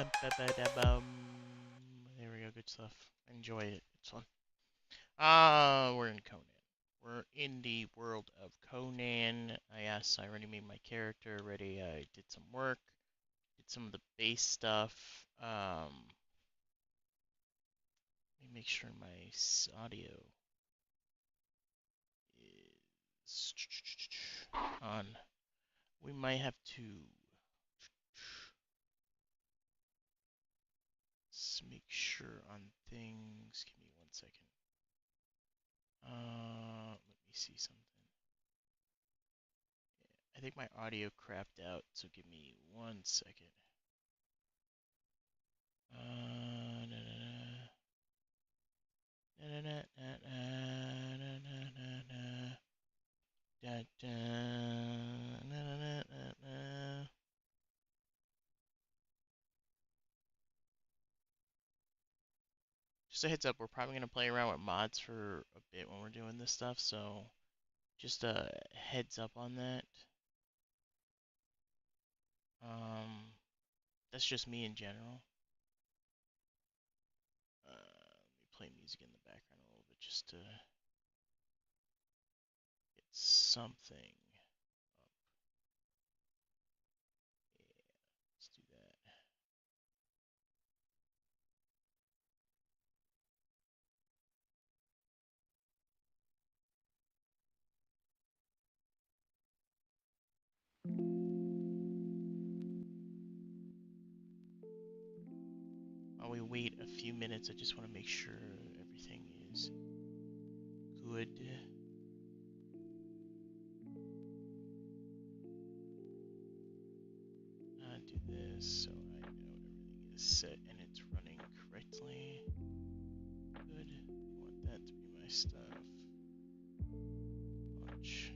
Ba-ba-da-bum. There we go, good stuff. Enjoy it. It's fun. We're in Conan. We're in the world of Conan. Yes, I already made my character ready. I did some work, did some of the base stuff. Let me make sure my audio is on. We might have to make sure on things. Give me 1 second. Let me see something. I think my audio crapped out, so give me 1 second. Just a heads up, we're probably going to play around with mods for a bit when we're doing this stuff, so just a heads up on that. That's just me in general. Let me play music in the background a little bit just to get something up. Yeah, let's do that. While we wait a few minutes, I just want to make sure everything is good. Do this so I know everything is set and it's running correctly. Good. I want that to be my stuff. Launch.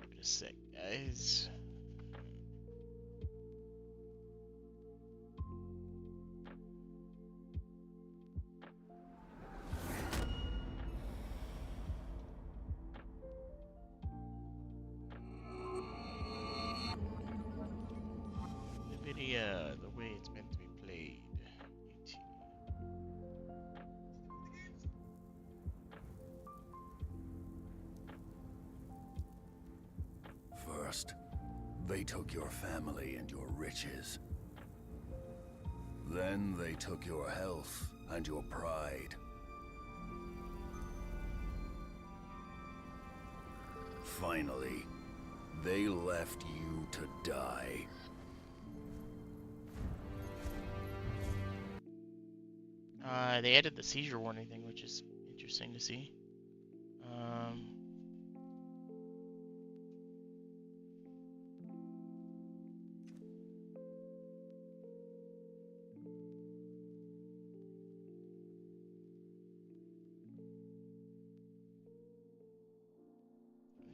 Give it a sec, guys. NVIDIA, the way it's meant to be played. First, they took your family and your riches. Then they took your health and your pride. Finally, they left you to die. They added the seizure warning thing, which is interesting to see. 1,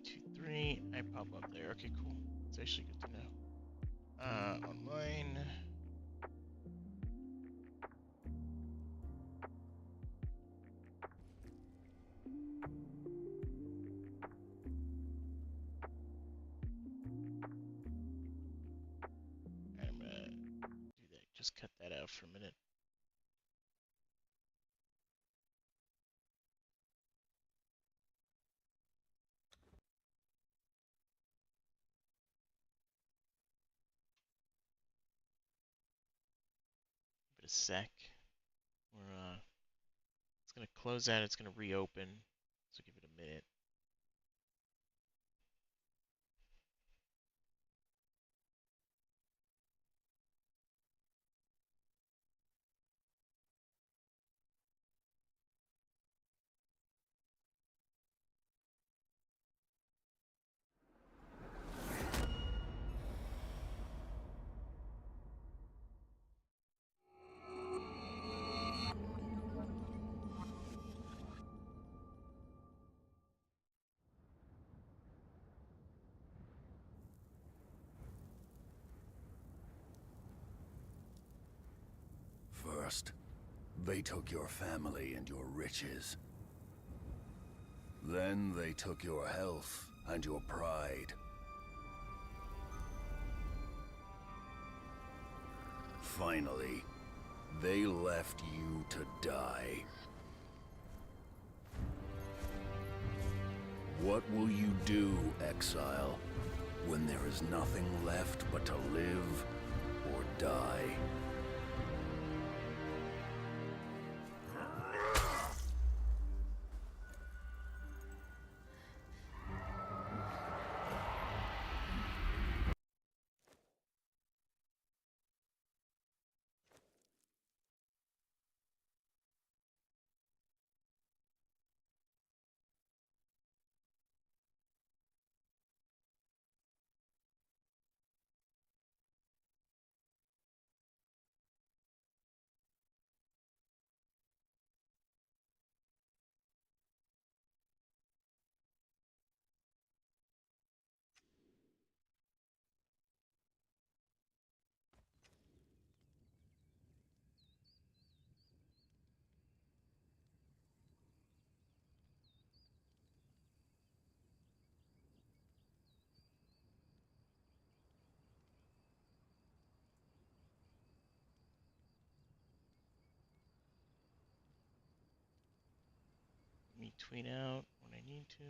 2, 3. I pop up there. Okay, cool. It's actually good to know. Online. I'm gonna do that. Just cut that out for a minute. Give it a sec. We're it's gonna close out. It's gonna reopen. So give it a minute. First, they took your family and your riches. Then they took your health and your pride. Finally, they left you to die. What will you do, exile, when there is nothing left but to live or die? Let me tweet out when I need to.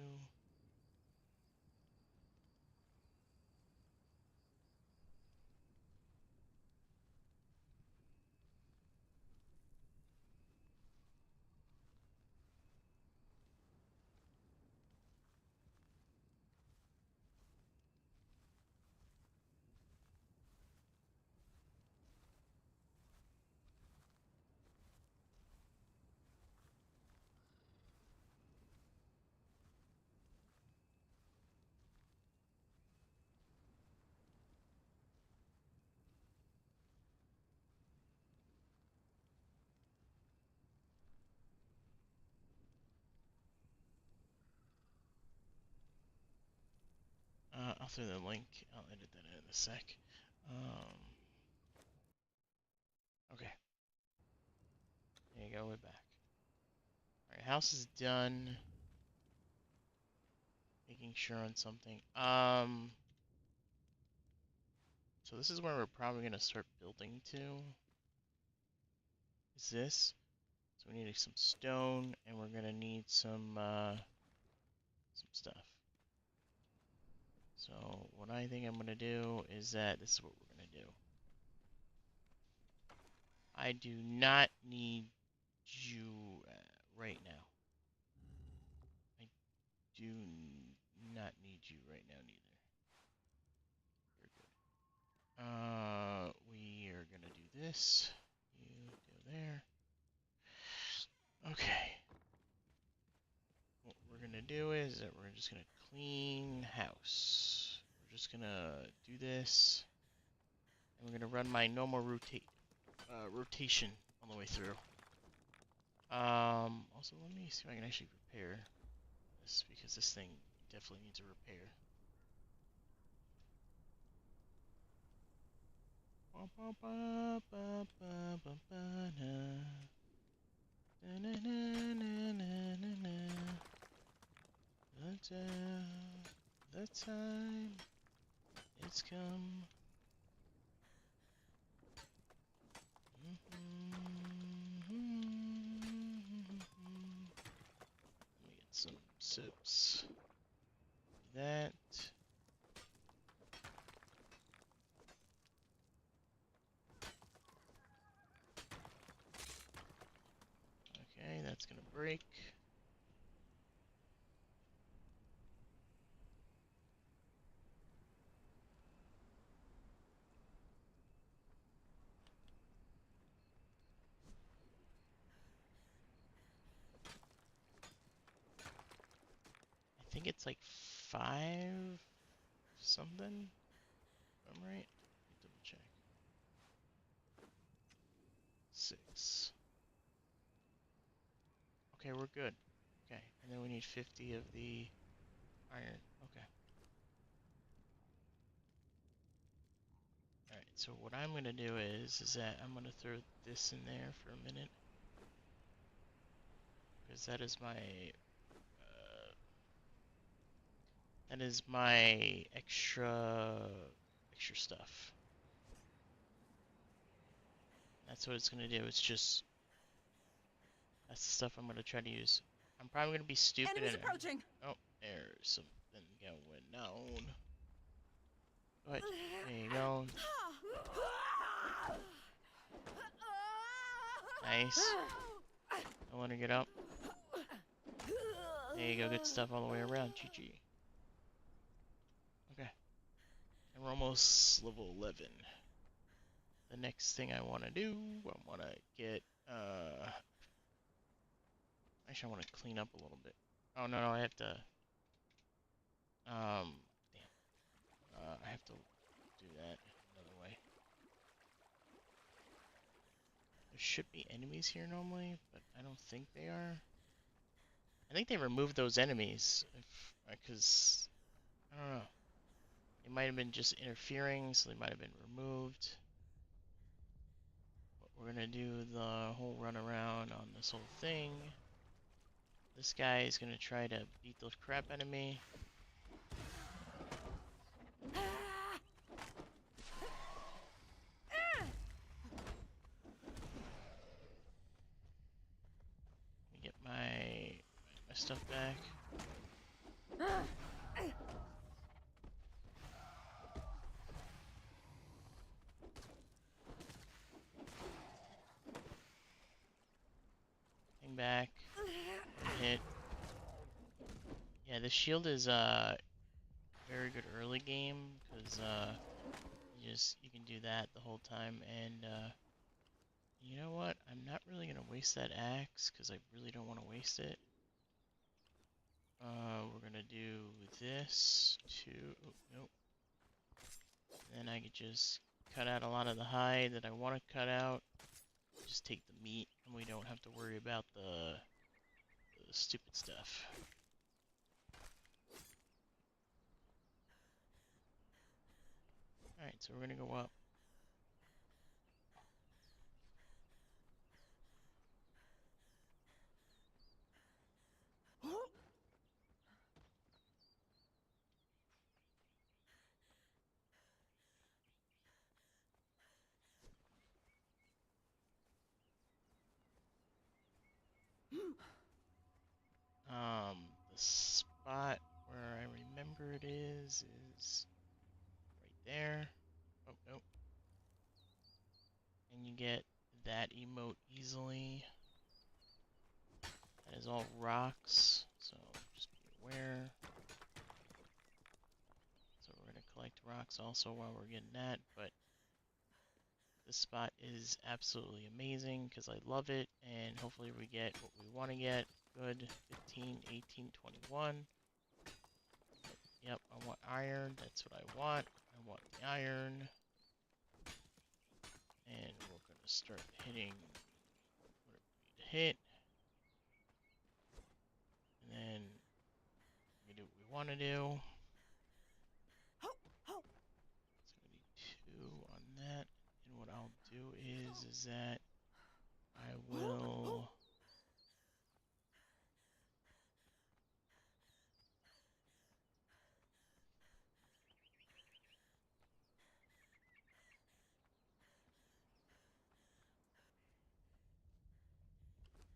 I'll throw the link. I'll edit that in a sec. Okay. There you go. We're back. All right. House is done. Making sure on something. So this is where we're probably gonna start building to. Is this? So we need some stone, and we're gonna need some stuff. So what I think I'm gonna do is that this is what we're gonna do. I do not need you right now. I do not need you right now neither. You're good. We are gonna do this. You go there. Okay. What we're gonna do is that we're just gonna clean house. We're just gonna do this, and we're gonna run my normal rotation all the way through. Also, let me see if I can actually repair this, because this thing definitely needs a repair. The time it's come. Let me get some sips. That. Okay, that's gonna break. I think it's like 5 something. If I'm right. Let me double check. 6. Okay, we're good. Okay, and then we need 50 of the iron. Okay. Alright, so what I'm gonna do is that I'm gonna throw this in there for a minute because that is my extra stuff. That's what it's gonna do. It's just that's the stuff I'm gonna try to use. I'm probably gonna be stupid Enemies and approaching. oh, there's something going on. Go ahead. There you go. Nice. I want to get up. There you go. Good stuff all the way around. GG. Okay. And we're almost level 11. The next thing I want to do, I want to get, actually I want to clean up a little bit. Oh, no, I have to, damn. I have to do that another way. There should be enemies here normally, but I don't think they are. I think they removed those enemies, because, I don't know. They might have been just interfering, so they might have been removed. But we're gonna do the whole run around on this whole thing. This guy is gonna try to beat the crap out of me. Let me get my stuff back. Hang back. Hit. Yeah, the shield is very good early game because you can do that the whole time, and you know what? I'm not really gonna waste that axe because I really don't want to waste it. We're gonna do this too. Oh, nope. Then I could just cut out a lot of the hide that I want to cut out. Just take the meat, and we don't have to worry about the stupid stuff. Alright, so we're gonna go up. The spot where I remember it is right there. Oh, nope. And you get that emote easily. That is all rocks, so just be aware. So we're going to collect rocks also while we're getting that, but this spot is absolutely amazing because I love it, and hopefully we get what we want to get. Good. 15, 18, 21. Yep, I want iron. That's what I want. I want the iron. And we're going to start hitting whatever we need to hit. And then we do what we want to do. It's going to be 2 on that. And what I'll do is that I will...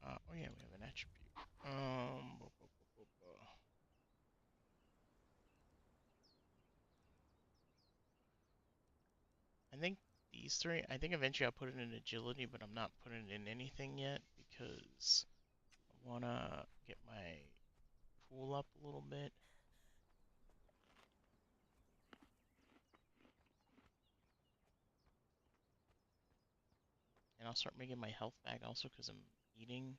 oh yeah, we have an attribute. I think these three, I think eventually I'll put it in agility, but I'm not putting it in anything yet because I want to get my pool up a little bit. And I'll start making my health back also because I'm eating,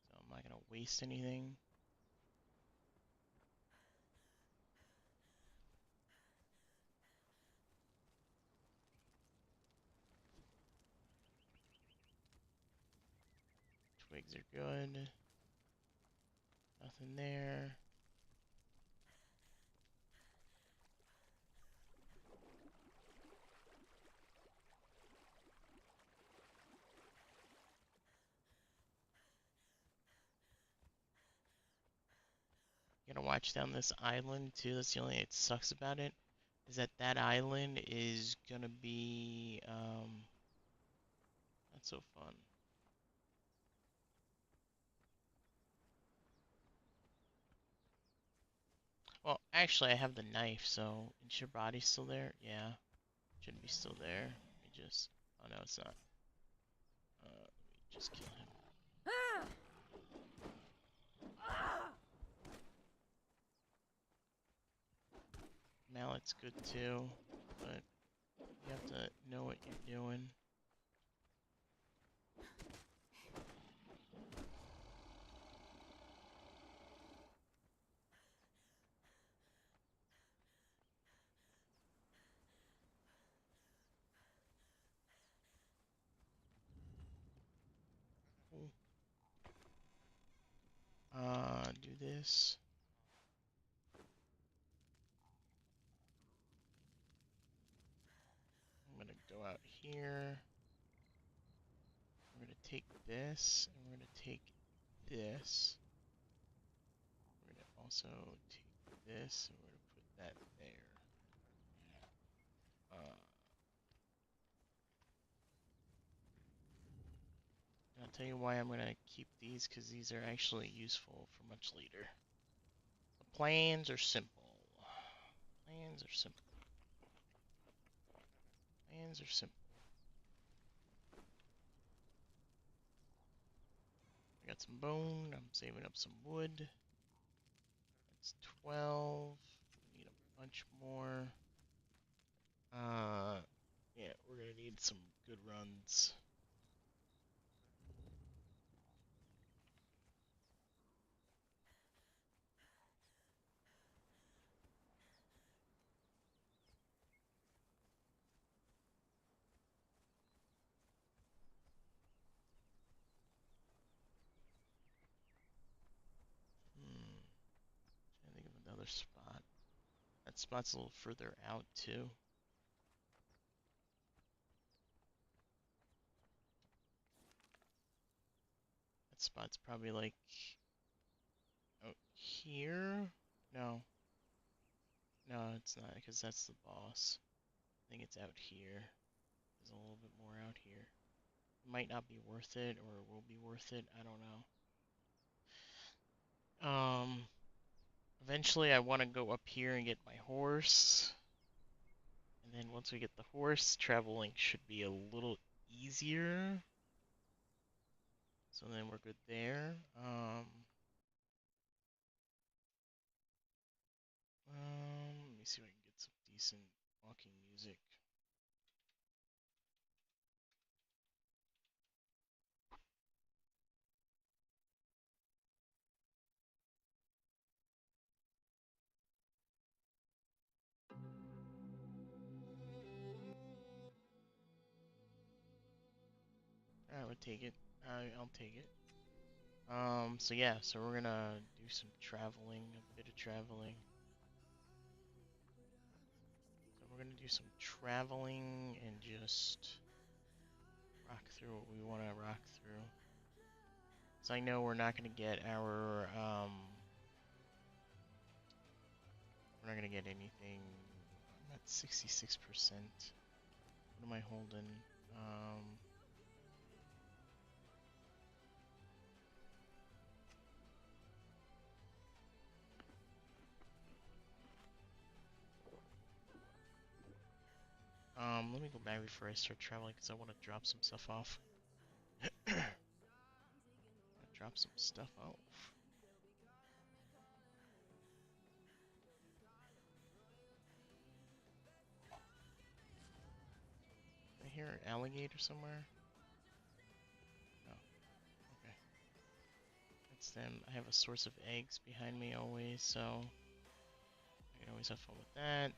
so I'm not going to waste anything. Twigs are good. Nothing there. gotta watch down this island too. That's the only thing that sucks about it. Is that that island is gonna be not so fun. Well, actually, I have the knife, so is your body still there? Yeah, should be still there. Let me just. Oh no, it's not. Let me just kill him. Mallet's good too, but you have to know what you're doing. Do this. I'm gonna go out here. We're gonna take this, and we're gonna take this. We're gonna also take this, and we're gonna put that there. And I'll tell you why I'm gonna keep these, because these are actually useful for much later. The plans are simple. Plans are simple. Plans are simple. I got some bone. I'm saving up some wood. That's 12. We need a bunch more. Yeah, we're gonna need some good runs. Trying to think of another spot. That spot's a little further out too. That spot's probably like out here. No, no, it's not, because that's the boss. I think it's out here. There's a little bit more out here. It might not be worth it, or it will be worth it. I don't know. Eventually I want to go up here and get my horse. And then once we get the horse, traveling should be a little easier. So then we're good there. Let me see if I can get some decent walking music. I would take it. I'll take it. So yeah, so we're gonna do some traveling, a bit of traveling. So we're gonna do some traveling and just rock through what we want to rock through. So I know we're not gonna get our, we're not gonna get anything. I'm at 66%. What am I holding? Let me go back before I start traveling because I want to drop some stuff off. Drop some stuff off. I hear an alligator somewhere. No. Okay. That's them. I have a source of eggs behind me always, so I can always have fun with that.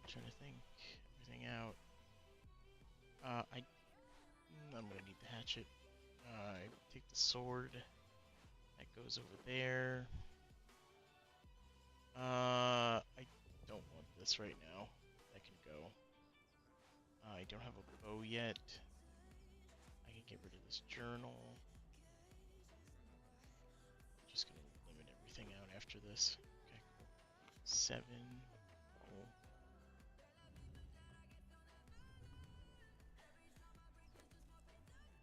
Trying to think everything out. I'm gonna need the hatchet. I take the sword. That goes over there. I don't want this right now. That can go. I don't have a bow yet. I can get rid of this journal. after this. Okay, cool. 7. Cool.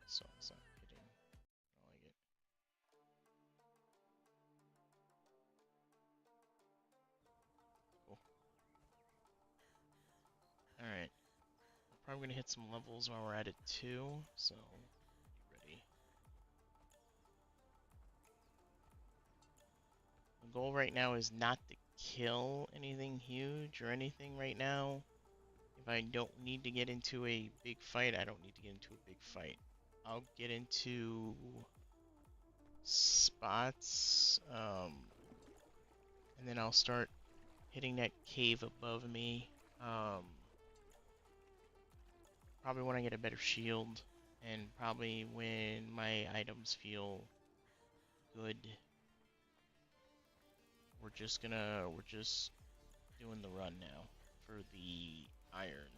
Song's not hitting. I don't like it. Cool. Alright. We're probably gonna hit some levels while we're at it too, so be ready. The goal right now is not to kill anything huge or anything right now. If I don't need to get into a big fight, I don't need to get into a big fight. I'll get into spots, and then I'll start hitting that cave above me. Probably when I get a better shield, and probably when my items feel good. We're just doing the run now for the iron.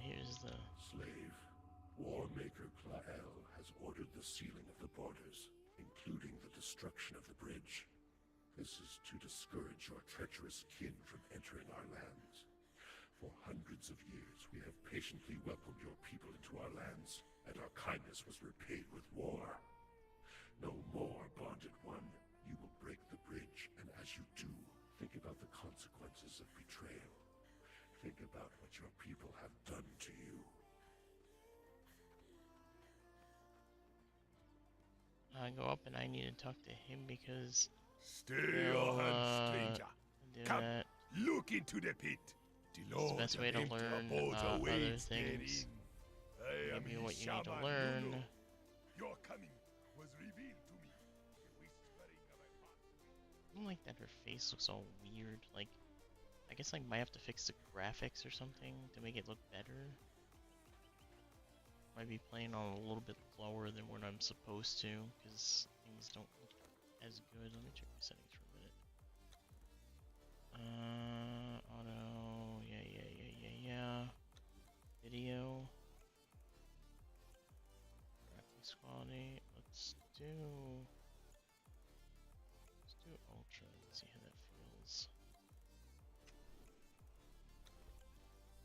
Here's the Slave, Warmaker Klael has ordered the sealing of the borders, including the destruction of the bridge. This is to discourage your treacherous kin from entering our lands. For hundreds of years, we have patiently welcomed your people into our lands, and our kindness was repaid with war. No more, bonded one. You will break the bridge, and as you do, think about the consequences of betrayal. Think about what your people have done to you. I go up and I need to talk to him because Stay he'll your hand, stranger. do Come, that. look into the pit. The It's the Lord best way to of Empty learn Abode other awaits things. therein. I am Give you what his you need to shaman, learn. Nuno. Your coming was revealed to me. The whispering of a pathway. I don't like that her face looks all weird. Like, I guess I might have to fix the graphics or something to make it look better. Might be playing on a little bit lower than what I'm supposed to, because things don't look as good. Let me check my settings for a minute. Auto, yeah. Video. Graphics quality. Let's do ultra and see how that feels.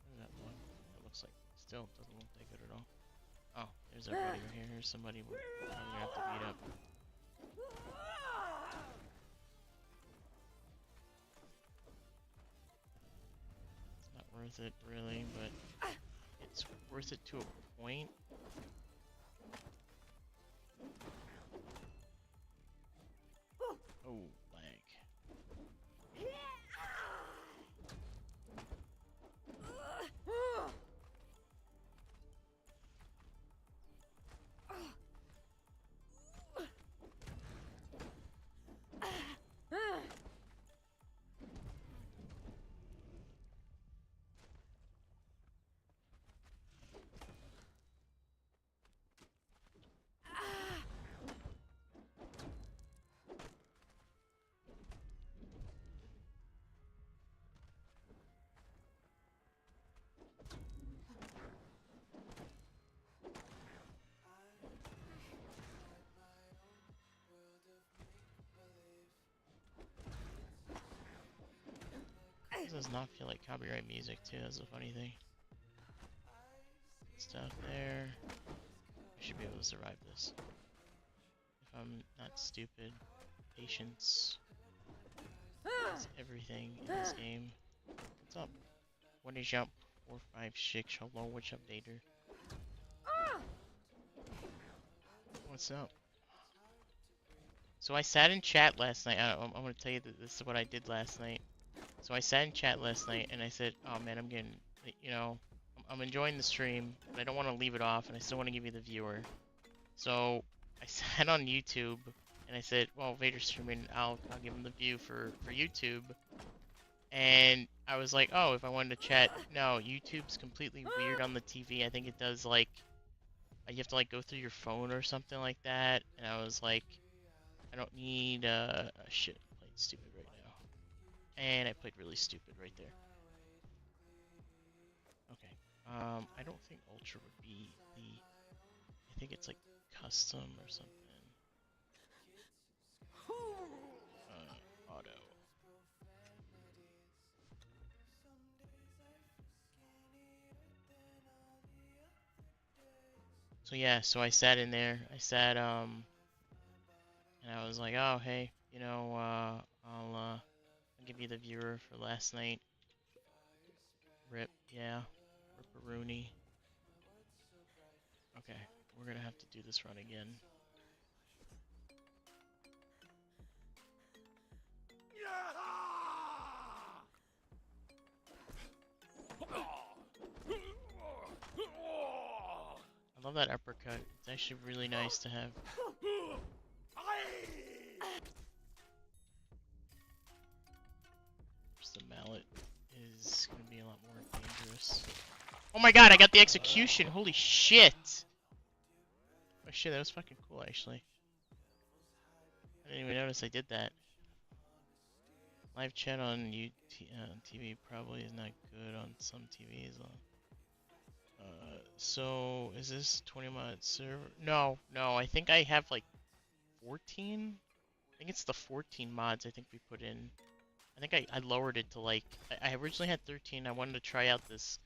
How does that look? That looks like still doesn't look that good at all. Oh, there's everybody right here. Here's somebody we're probably gonna have to beat up. It's not worth it really, but it's worth it to a point. Oh, lag. This does not feel like copyright music too, that's the funny thing. Stuff there. I should be able to survive this. If I'm not stupid. Patience is everything in this game. What's up? What is up? 456. Hello, what's up, Dater? What's up? So I sat in chat last night. I'm gonna tell you that this is what I did last night. So I sat in chat last night and I said, oh man, I'm getting, you know, I'm enjoying the stream, but I don't want to leave it off and I still want to give you the viewer. So I sat on YouTube and I said, well, Vader's streaming, I'll give him the view for YouTube. And I was like, oh, if I wanted to chat, no, YouTube's completely weird on the TV. I think it does like you have to like go through your phone or something like that. And I was like, I don't need shit. I played stupid right now, and I played really stupid right there. Okay. I don't think Ultra would be the. I think it's like custom or something. Auto. So yeah, so I sat in there. I sat and I was like, oh hey, I'll give you the viewer for last night. Rip, yeah, Ripperoonie. Okay, we're gonna have to do this run again. I love that uppercut. It's actually really nice to have. Just the mallet is gonna be a lot more dangerous. Oh my god, I got the execution! Holy shit! Oh shit, that was fucking cool actually. I didn't even notice I did that. Live chat on TV probably is not good on some TVs. So is this 20 mod server? No, no, I think I have like 14? I think it's the 14 mods I think we put in. I think I lowered it to like, I originally had 13. I wanted to try out this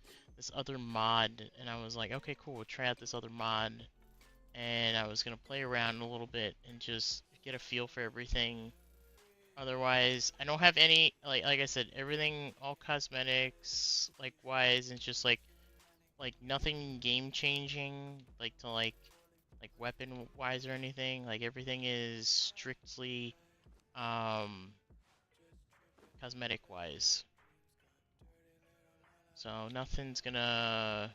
other mod, and I was like, okay, cool, we'll try out this other mod. And I was gonna play around a little bit and just get a feel for everything. Otherwise, I don't have any, like I said, everything, all cosmetics, like wise, and just like nothing game changing, like to like weapon wise or anything. Like everything is strictly cosmetic wise. So nothing's gonna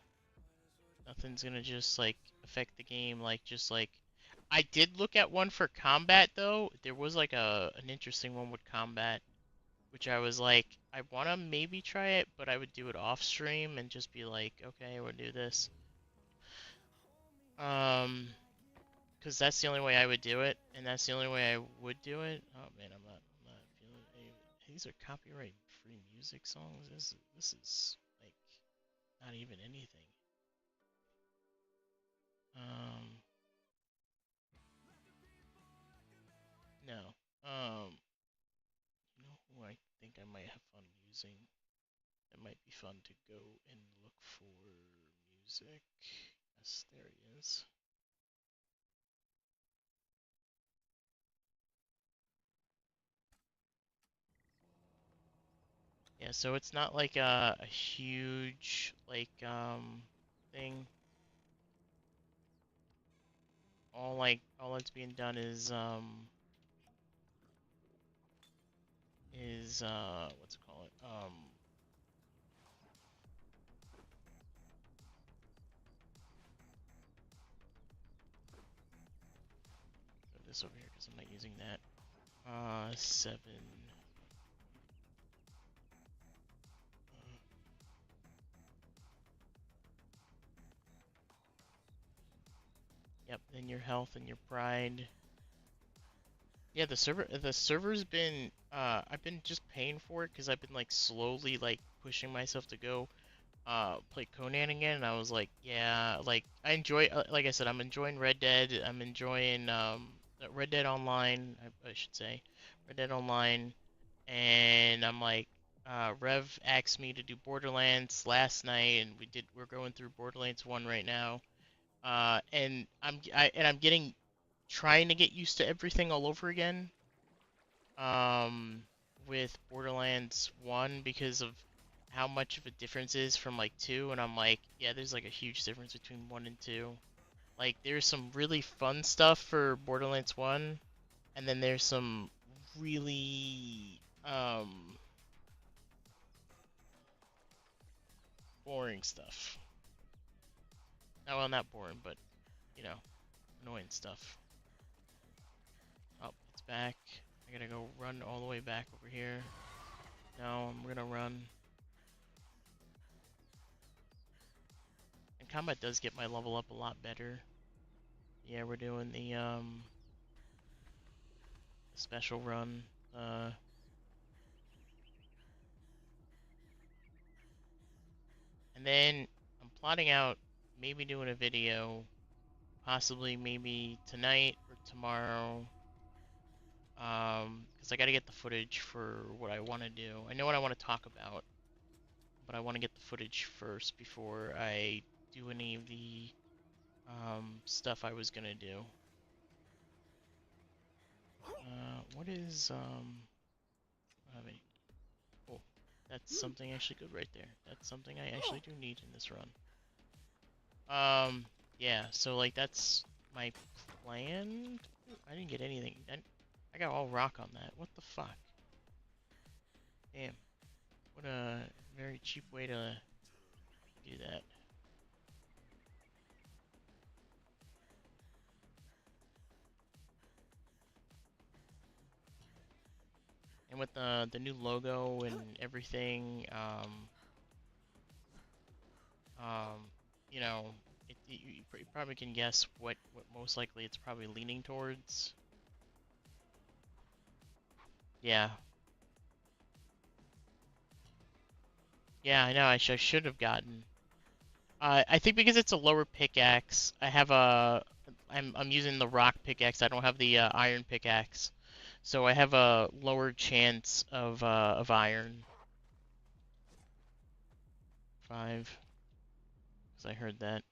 just like affect the game like just like I did look at one for combat though. There was like an interesting one with combat, which I was like, I wanna maybe try it, but I would do it off stream and just be like, okay, we'll do this. Um, because that's the only way I would do it, and that's the only way I would do it. Oh man, I'm not feeling any. These are copyright free music songs. This is like not even anything. Um, no. You know who I think I might have fun using? It might be fun to go and look for music. Yes, there he is. Yeah, so it's not like a huge like thing. All that's being done is what's it called? Put this over here because I'm not using that. 7. Yep, then your health and your pride. Yeah, the server's been I've been just paying for it because I've been like slowly like pushing myself to go play Conan again, and I was like, yeah, like I enjoy like I said, I'm enjoying Red Dead. I'm enjoying Red Dead Online, I should say. Red Dead Online, and I'm like Rev asked me to do Borderlands last night, and we're going through Borderlands 1 right now. And I'm getting trying to get used to everything all over again. Um, with Borderlands 1 because of how much of a difference is from like 2, and I'm like, yeah, there's like a huge difference between 1 and 2. Like there's some really fun stuff for Borderlands 1, and then there's some really boring stuff. Oh, well, not boring, but you know, annoying stuff. back. I gotta go run all the way back over here. No, I'm gonna run. And combat does get my level up a lot better. Yeah, we're doing the special run. And then I'm plotting out maybe doing a video, possibly maybe tonight or tomorrow. Because I gotta get the footage for what I want to do. I know what I want to talk about, but I want to get the footage first before I do any of the stuff I was gonna do. What is I mean, oh, that's something actually good right there. That's something I actually do need in this run. Yeah, so like that's my plan. I didn't get anything. I got all rock on that. What the fuck? Damn. What a very cheap way to do that. And with the new logo and everything, you know, you probably can guess what most likely it's probably leaning towards. Yeah. Yeah, I know. I should have gotten. I think because it's a lower pickaxe, I have a. I'm using the rock pickaxe. I don't have the iron pickaxe, so I have a lower chance of iron. 5, because I heard that.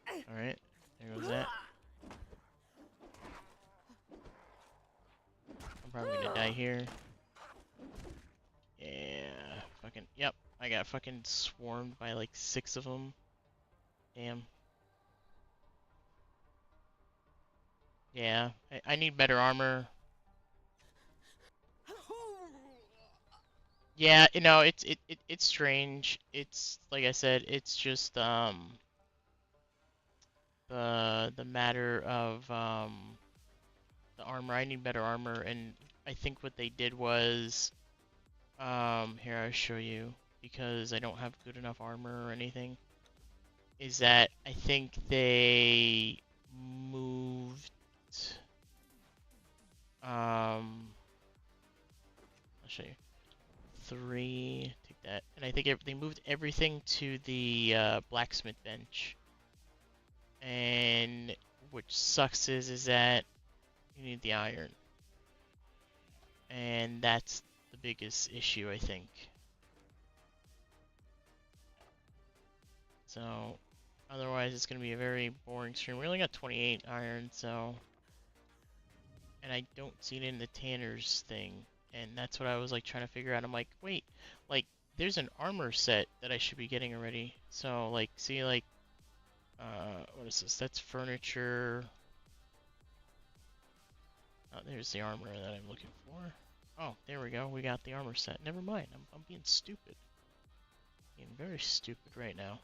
All right, there goes that. I'm probably gonna die here. Yeah, fucking. Yep, I got fucking swarmed by like 6 of them. Damn. Yeah, I need better armor. Yeah, you know, it's strange. It's like I said, it's just the matter of the armor. I need better armor, and I think what they did was here I'll show you, because I don't have good enough armor or anything, is that I think they moved I'll show you. 3, take that, and I think they moved everything to the blacksmith bench. And which sucks is that you need the iron, and that's the biggest issue, I think. So otherwise it's gonna be a very boring stream. We only got 28 iron, so, and I don't see it in the Tanner's thing, and that's what I was like trying to figure out. I'm like, wait, like there's an armor set that I should be getting already. So like, see, like, what is this? That's furniture. Oh, there's the armor that I'm looking for. Oh, there we go. We got the armor set. Never mind. I'm being stupid. Being very stupid right now.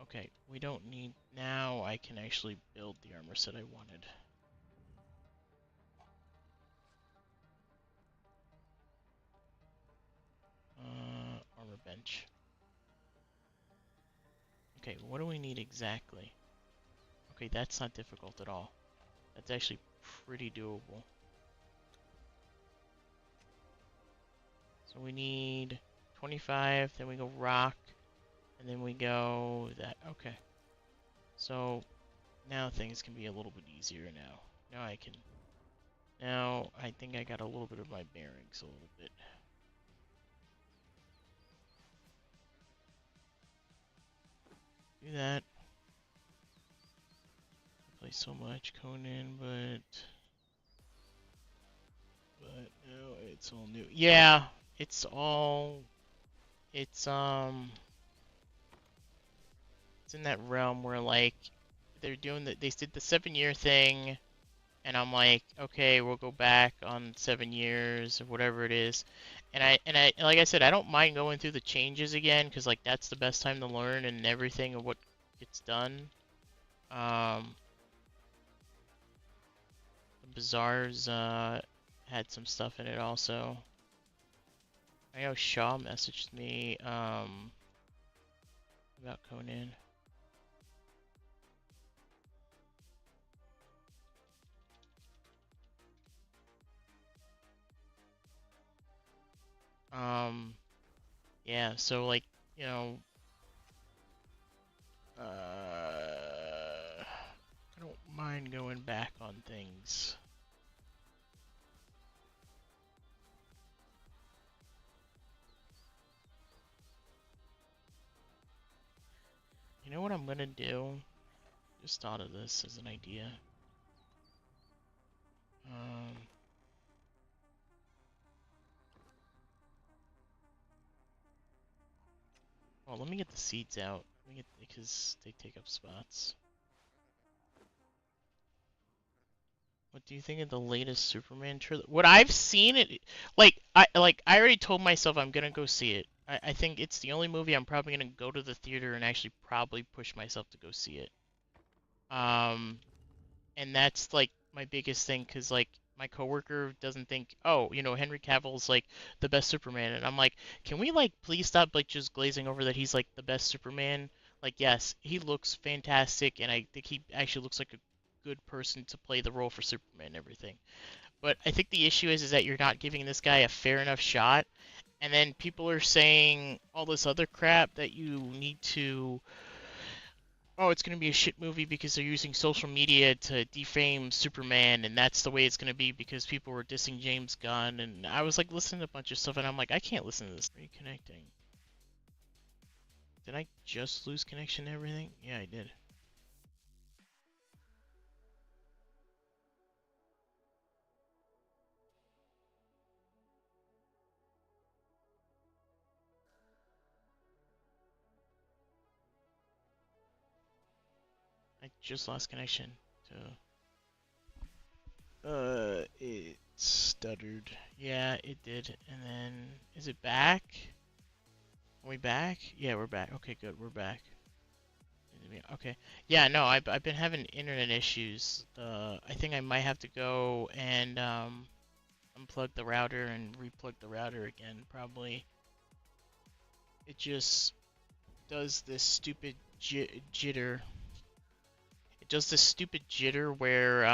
Okay, we don't need... Now I can actually build the armor set I wanted. Armor bench. Okay, what do we need exactly? Okay, that's not difficult at all. That's actually pretty doable. So we need 25, then we go rock, and then we go that. Okay. So now things can be a little bit easier now. Now I can... Now I think I got a little bit of my bearings a little bit. Do that. I play so much Conan, but no, it's all new. Yeah, it's all... It's in that realm where like they're doing they did the 7-year thing, and I'm like, okay, we'll go back on 7 years or whatever it is, and I like I said, I don't mind going through the changes again, because like that's the best time to learn and everything of what gets done. Bazaars had some stuff in it also. I know Shaw messaged me about Conan. Yeah, so like, you know, I don't mind going back on things. You know what I'm gonna do? Just thought of this as an idea. Well, let me get the seeds out. Let me get, because they take up spots. What do you think of the latest Superman trailer? What I've seen it, I already told myself I'm gonna go see it. I think it's the only movie I'm probably gonna go to the theater and actually probably push myself to go see it. Um, and that's like my biggest thing, because like my coworker doesn't think, oh, you know, Henry Cavill's like the best Superman, and I'm like, can we like please stop like just glazing over that he's like the best Superman? Like, yes, he looks fantastic, and I think he actually looks like a good person to play the role for Superman and everything. But I think the issue is that you're not giving this guy a fair enough shot, and then people are saying all this other crap that you need to, oh, it's going to be a shit movie because they're using social media to defame Superman, and that's the way it's going to be because people were dissing James Gunn. And I was like listening to a bunch of stuff, and I'm like, I can't listen to this. Reconnecting. Did I just lose connection to everything? Yeah, I did. I just lost connection to. It stuttered. Yeah, it did. And then, is it back? Are we back? Yeah, we're back. Okay, good. We're back. Okay. Yeah, no, I've been having internet issues. I think I might have to go and unplug the router and replug the router again, probably. It just does this stupid jitter. It does this stupid jitter where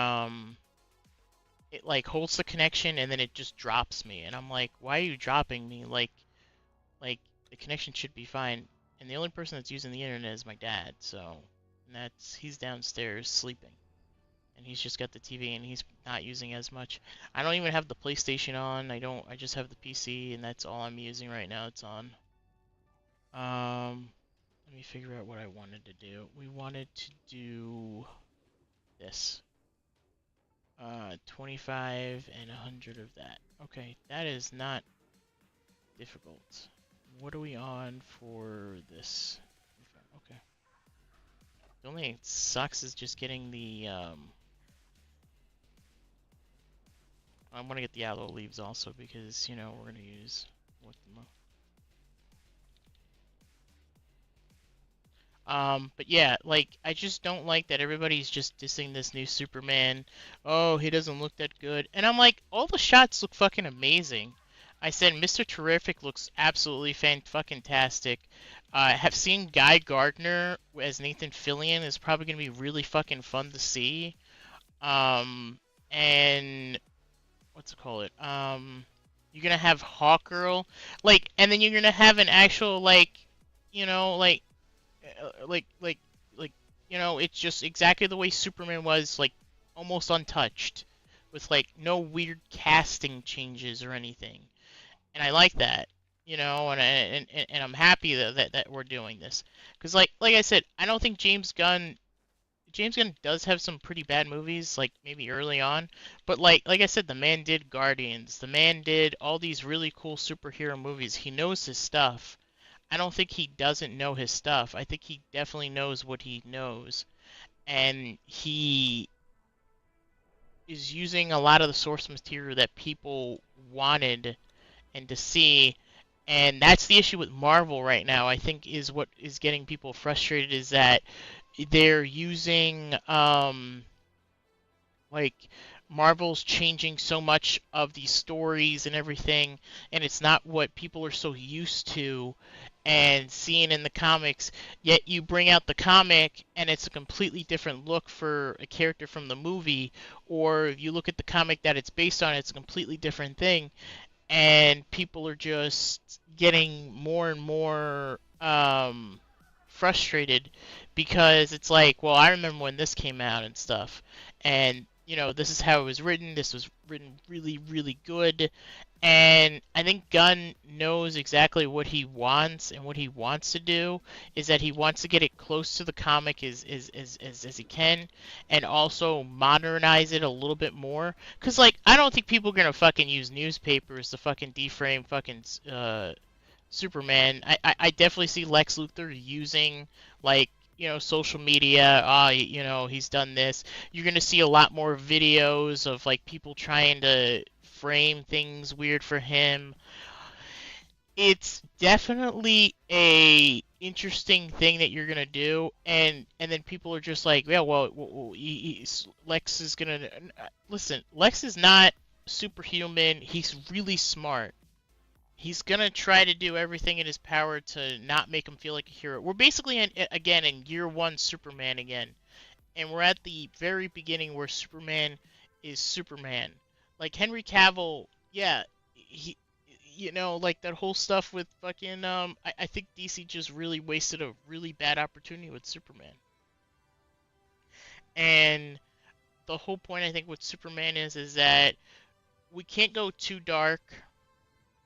it like holds the connection and then it just drops me, and I'm like, why are you dropping me? Like the connection should be fine. And the only person that's using the internet is my dad, so he's downstairs sleeping. And he's just got the TV and he's not using as much. I don't even have the PlayStation on. I just have the PC and that's all I'm using right now. It's on. Let me figure out what I wanted to do. We wanted to do this. 25 and 100 of that. Okay, that is not difficult. What are we on for this? Okay. The only thing that sucks is just getting the I want to get the aloe leaves also because, you know, we're going to use what the but yeah, like, I just don't like that everybody's just dissing this new Superman. Oh, he doesn't look that good. And I'm like, all the shots look fucking amazing. I said Mr. Terrific looks absolutely fan-fucking-tastic. I have seen Guy Gardner as Nathan Fillion is probably going to be really fucking fun to see. And what's it called? You're gonna have Hawkgirl, like, and then you're gonna have an actual, like, you know, like, you know, it's just exactly the way Superman was, like, almost untouched, with like no weird casting changes or anything, and I like that, you know, and I'm happy that we're doing this, because like I said, I don't think James Gunn does have some pretty bad movies, like maybe early on, but like I said, the man did Guardians, the man did all these really cool superhero movies. He knows his stuff. I don't think he doesn't know his stuff. I think he definitely knows what he knows, and he is using a lot of the source material that people wanted and to see. And that's the issue with Marvel right now. I think is what is getting people frustrated is that they're using like Marvel's changing so much of these stories and everything, and it's not what people are so used to and seeing in the comics. Yet you bring out the comic, and it's a completely different look for a character from the movie, or if you look at the comic that it's based on, it's a completely different thing, and people are just getting more and more frustrated because it's like, well, I remember when this came out and stuff, and this is how it was written. This was written really, really good, and I think Gunn knows exactly what he wants, and what he wants to do is that he wants to get it close to the comic as he can, and also modernize it a little bit more. Cause like I don't think people are gonna fucking use newspapers to fucking deframe fucking Superman. I definitely see Lex Luthor using like social media. He's done this. You're gonna see a lot more videos of like people trying to frame things weird for him. It's definitely a interesting thing that you're gonna do, and then people are just like, yeah, well, Lex is gonna listen. Lex is not superhuman. He's really smart. He's gonna try to do everything in his power to not make him feel like a hero. We're basically again in year one Superman again, and we're at the very beginning where Superman is Superman. Like Henry Cavill, yeah, he, like that whole stuff with fucking I think DC just really wasted a really bad opportunity with Superman. And the whole point I think with Superman is that we can't go too dark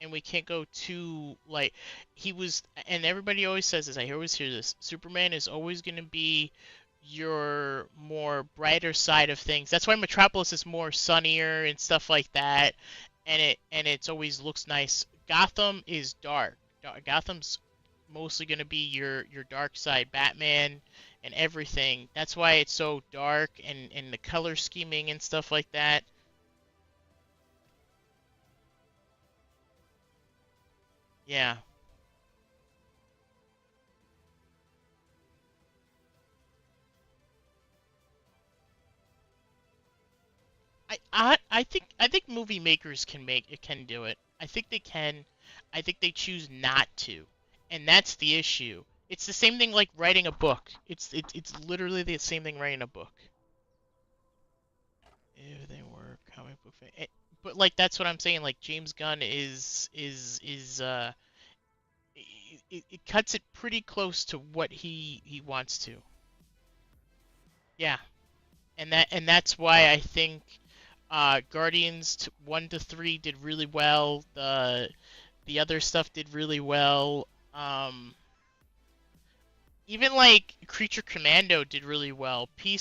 and we can't go too like he was, and everybody always says this, I always hear this, Superman is always going to be your more brighter side of things. That's why Metropolis is more sunnier and stuff like that, and it's always looks nice. Gotham is dark. Gotham's mostly going to be your dark side, Batman and everything. That's why it's so dark, and the color scheming and stuff like that. Yeah. I think movie makers can do it. I think they can. I think they choose not to, and that's the issue. It's the same thing like writing a book. It's literally the same thing writing a book. If they were comic book fan, but like that's what I'm saying. Like James Gunn is it cuts it pretty close to what he wants to. Yeah, and that's why I think Guardians 1 to 3 did really well. The other stuff did really well. Even like Creature Commando did really well. He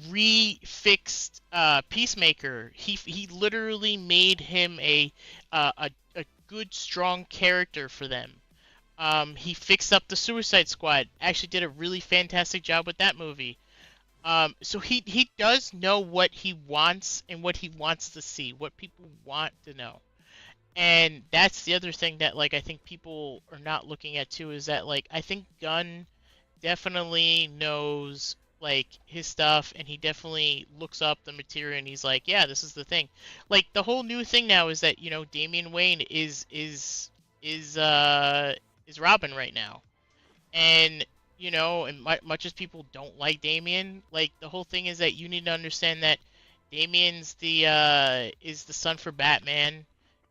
refixed Peacemaker. He literally made him a good strong character for them. He fixed up the Suicide Squad. Actually, did a really fantastic job with that movie. So he does know what he wants and what he wants to see, what people want to know. And that's the other thing that like I think people are not looking at too, is that like I think Gunn definitely knows like his stuff, and he definitely looks up the material and he's like, yeah, this is the thing. Like the whole new thing now is that Damian Wayne is is Robin right now. And and much as people don't like Damien, like the whole thing is that you need to understand that Damien's the is the son for Batman,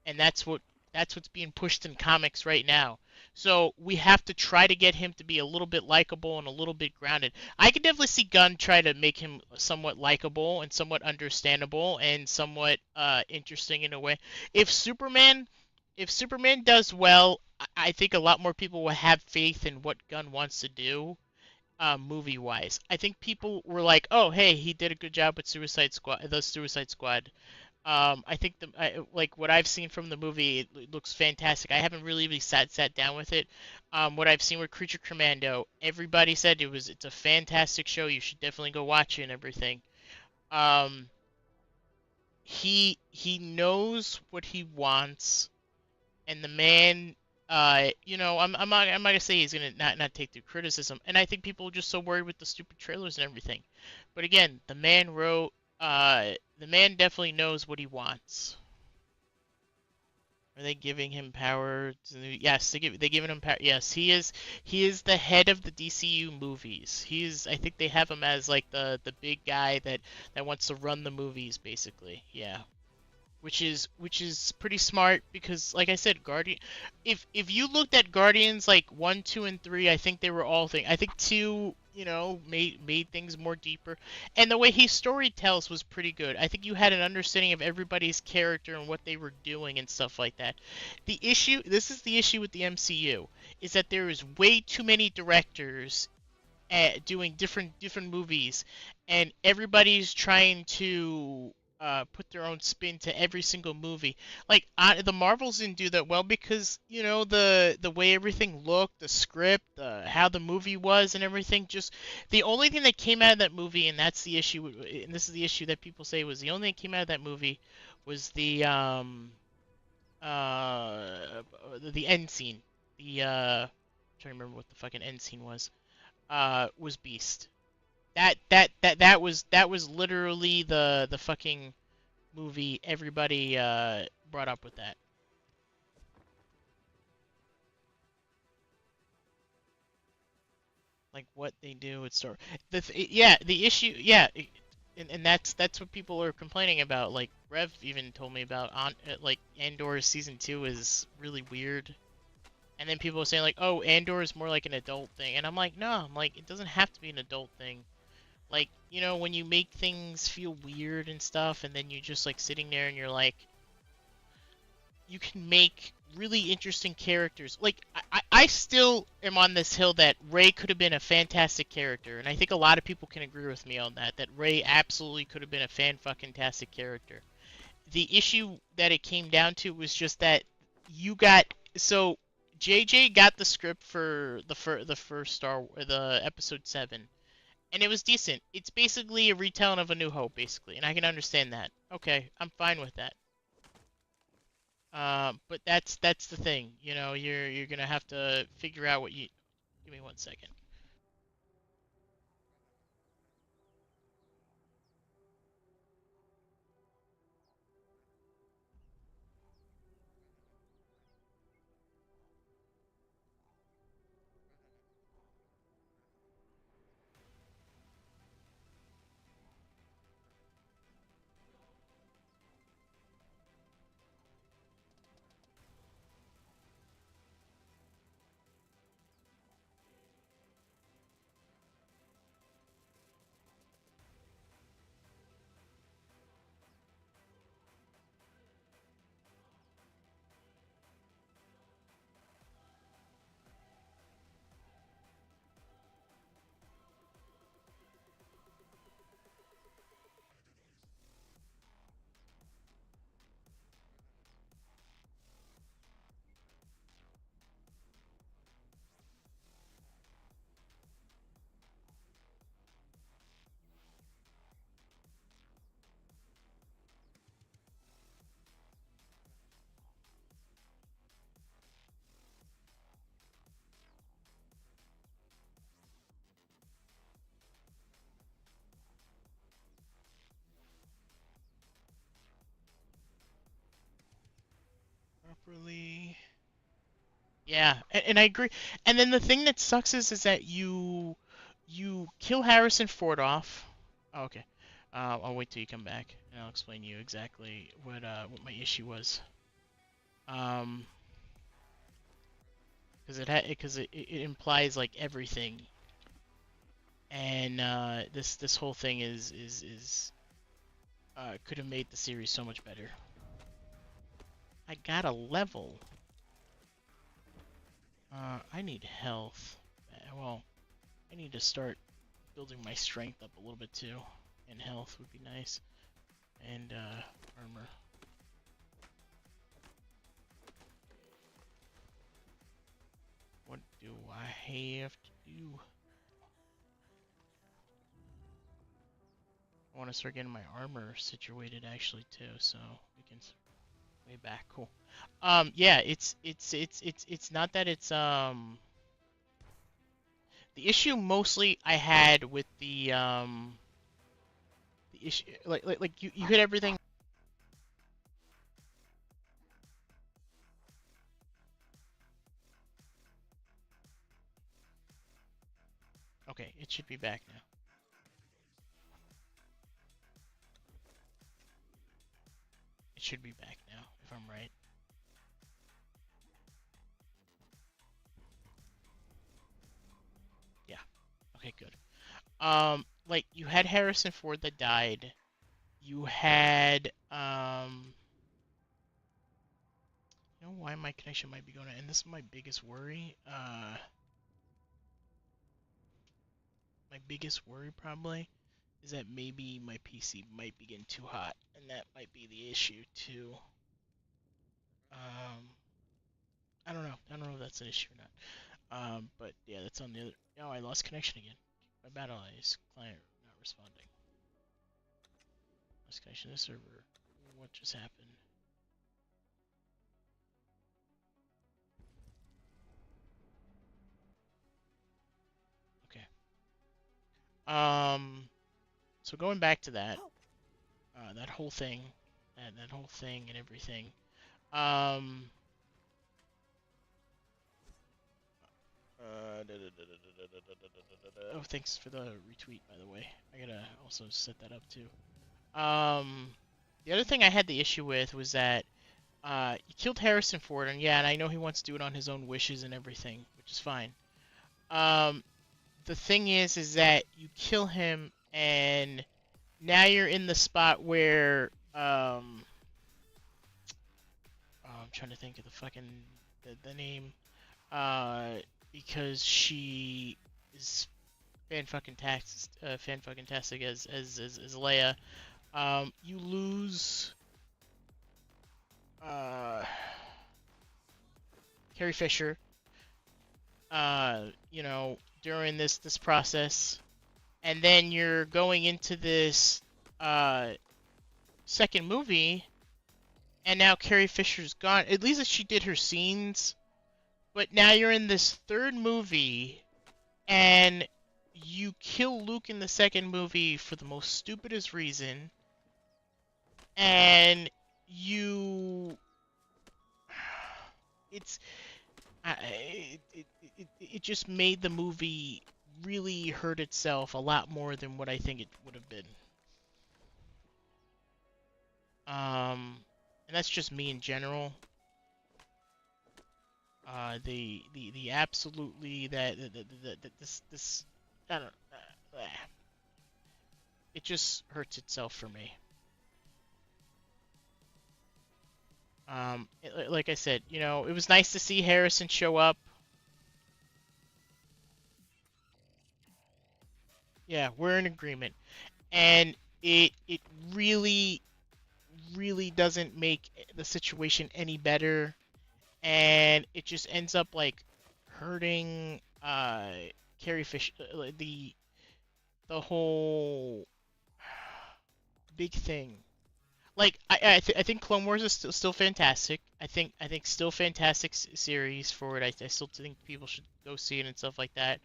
and that's what's being pushed in comics right now. So we have to try to get him to be a little bit likable and a little bit grounded. I could definitely see Gunn try to make him somewhat likable and somewhat understandable and somewhat interesting in a way. If Superman if Superman does well, I think a lot more people will have faith in what Gunn wants to do, movie wise. I think people were like, "Oh, hey, he did a good job with Suicide Squad." The Suicide Squad. I think like what I've seen from the movie, it looks fantastic. I haven't really sat down with it. What I've seen with Creature Commando, everybody said it's a fantastic show. You should definitely go watch it and everything. Um, he knows what he wants, and the man, I'm not gonna say he's gonna not take the criticism, and I think people are just so worried with the stupid trailers and everything, But again, the man wrote. The man definitely knows what he wants. Are they giving him power? Yes, they giving him power. Yes, he is the head of the DCU movies. I think they have him as like the big guy that wants to run the movies basically. Yeah. Which is pretty smart because like I said, Guardian if you looked at Guardians like 1, 2 and 3, I think they were all thing. I think 2, made things more deeper. And the way he story tells was pretty good. I think you had an understanding of everybody's character and what they were doing and stuff like that. This is the issue with the MCU, is that there is way too many directors doing different movies, and everybody's trying to put their own spin to every single movie. Like the Marvels didn't do that well because the way everything looked, the script, how the movie was, and everything. Just the only thing that came out of that movie, and that's the issue, and this is the issue that people say was the only thing that came out of that movie was the end scene. I'm trying to remember what the fucking end scene was Beast. That was literally the fucking movie everybody brought up with that. Like what they do with story. Yeah, the issue, yeah, and that's what people are complaining about. Like Rev even told me about on like Andor season 2 is really weird. And then people are saying like, "Oh, Andor is more like an adult thing." And I'm like, "No, I'm like it doesn't have to be an adult thing." Like, when you make things feel weird and stuff, and then you're just like sitting there and you're like, you can make really interesting characters. Like, I still am on this hill that Rey could have been a fantastic character, and I think a lot of people can agree with me on that Rey absolutely could have been a fan-fucking-tastic character. The issue that it came down to was just that you got. So, JJ got the script for the first the episode 7, and it was decent. It's basically a retelling of A New Hope, basically, and I can understand that. Okay, I'm fine with that. But that's the thing, you're gonna have to figure out what you. Give me 1 second. Properly. Yeah, and I agree. And then the thing that sucks is that you kill Harrison Ford off. Oh, okay. I'll wait till you come back, and I'll explain to you exactly what my issue was. Um, because it implies like everything, and this whole thing is could have made the series so much better. I got a level. I need health. Well, I need to start building my strength up a little bit too, and health would be nice, and armor. What do I have to do? I want to start getting my armor situated actually too, so we can way back. Cool. Yeah, it's not that it's the issue mostly I had with the issue, like you hit everything. Okay, it should be back now. It should be back now, if I'm right. Yeah. Okay, good. Like you had Harrison Ford that died. You had you know why my connection might be going to, and this is my biggest worry. My biggest worry probably is that maybe my PC might be getting too hot, and that might be the issue too. Um, I don't know. I don't know if that's an issue or not. But yeah, that's on the other. Oh, I lost connection again. My battle eyes client not responding. Lost connection to the server. What just happened? Okay. So going back to that, that whole thing, that whole thing and everything. Um. Oh, thanks for the retweet, by the way. I gotta also set that up too. The other thing I had the issue with was that you killed Harrison Ford, and yeah, and I know he wants to do it on his own wishes and everything, which is fine. Um, the thing is that you kill him, and now you're in the spot where oh, I'm trying to think of the fucking the name. Uh, because she is fan fucking tastic as Leia. You lose uh Carrie Fisher. You know, during this process, and then you're going into this uh second movie, and now Carrie Fisher's gone. At least she did her scenes, but now you're in this third movie, and you kill Luke in the second movie for the most stupidest reason, and you it's it just made the movie really hurt itself a lot more than what I think it would have been. And that's just me in general. The absolutely that this I don't it just hurts itself for me. Like I said, you know, it was nice to see Harrison show up. Yeah, we're in agreement, and it really really doesn't make the situation any better, and it just ends up like hurting Carrie Fisher, the whole big thing. Like I think Clone Wars is still fantastic. I think still fantastic series for it. I still think people should go see it and stuff like that.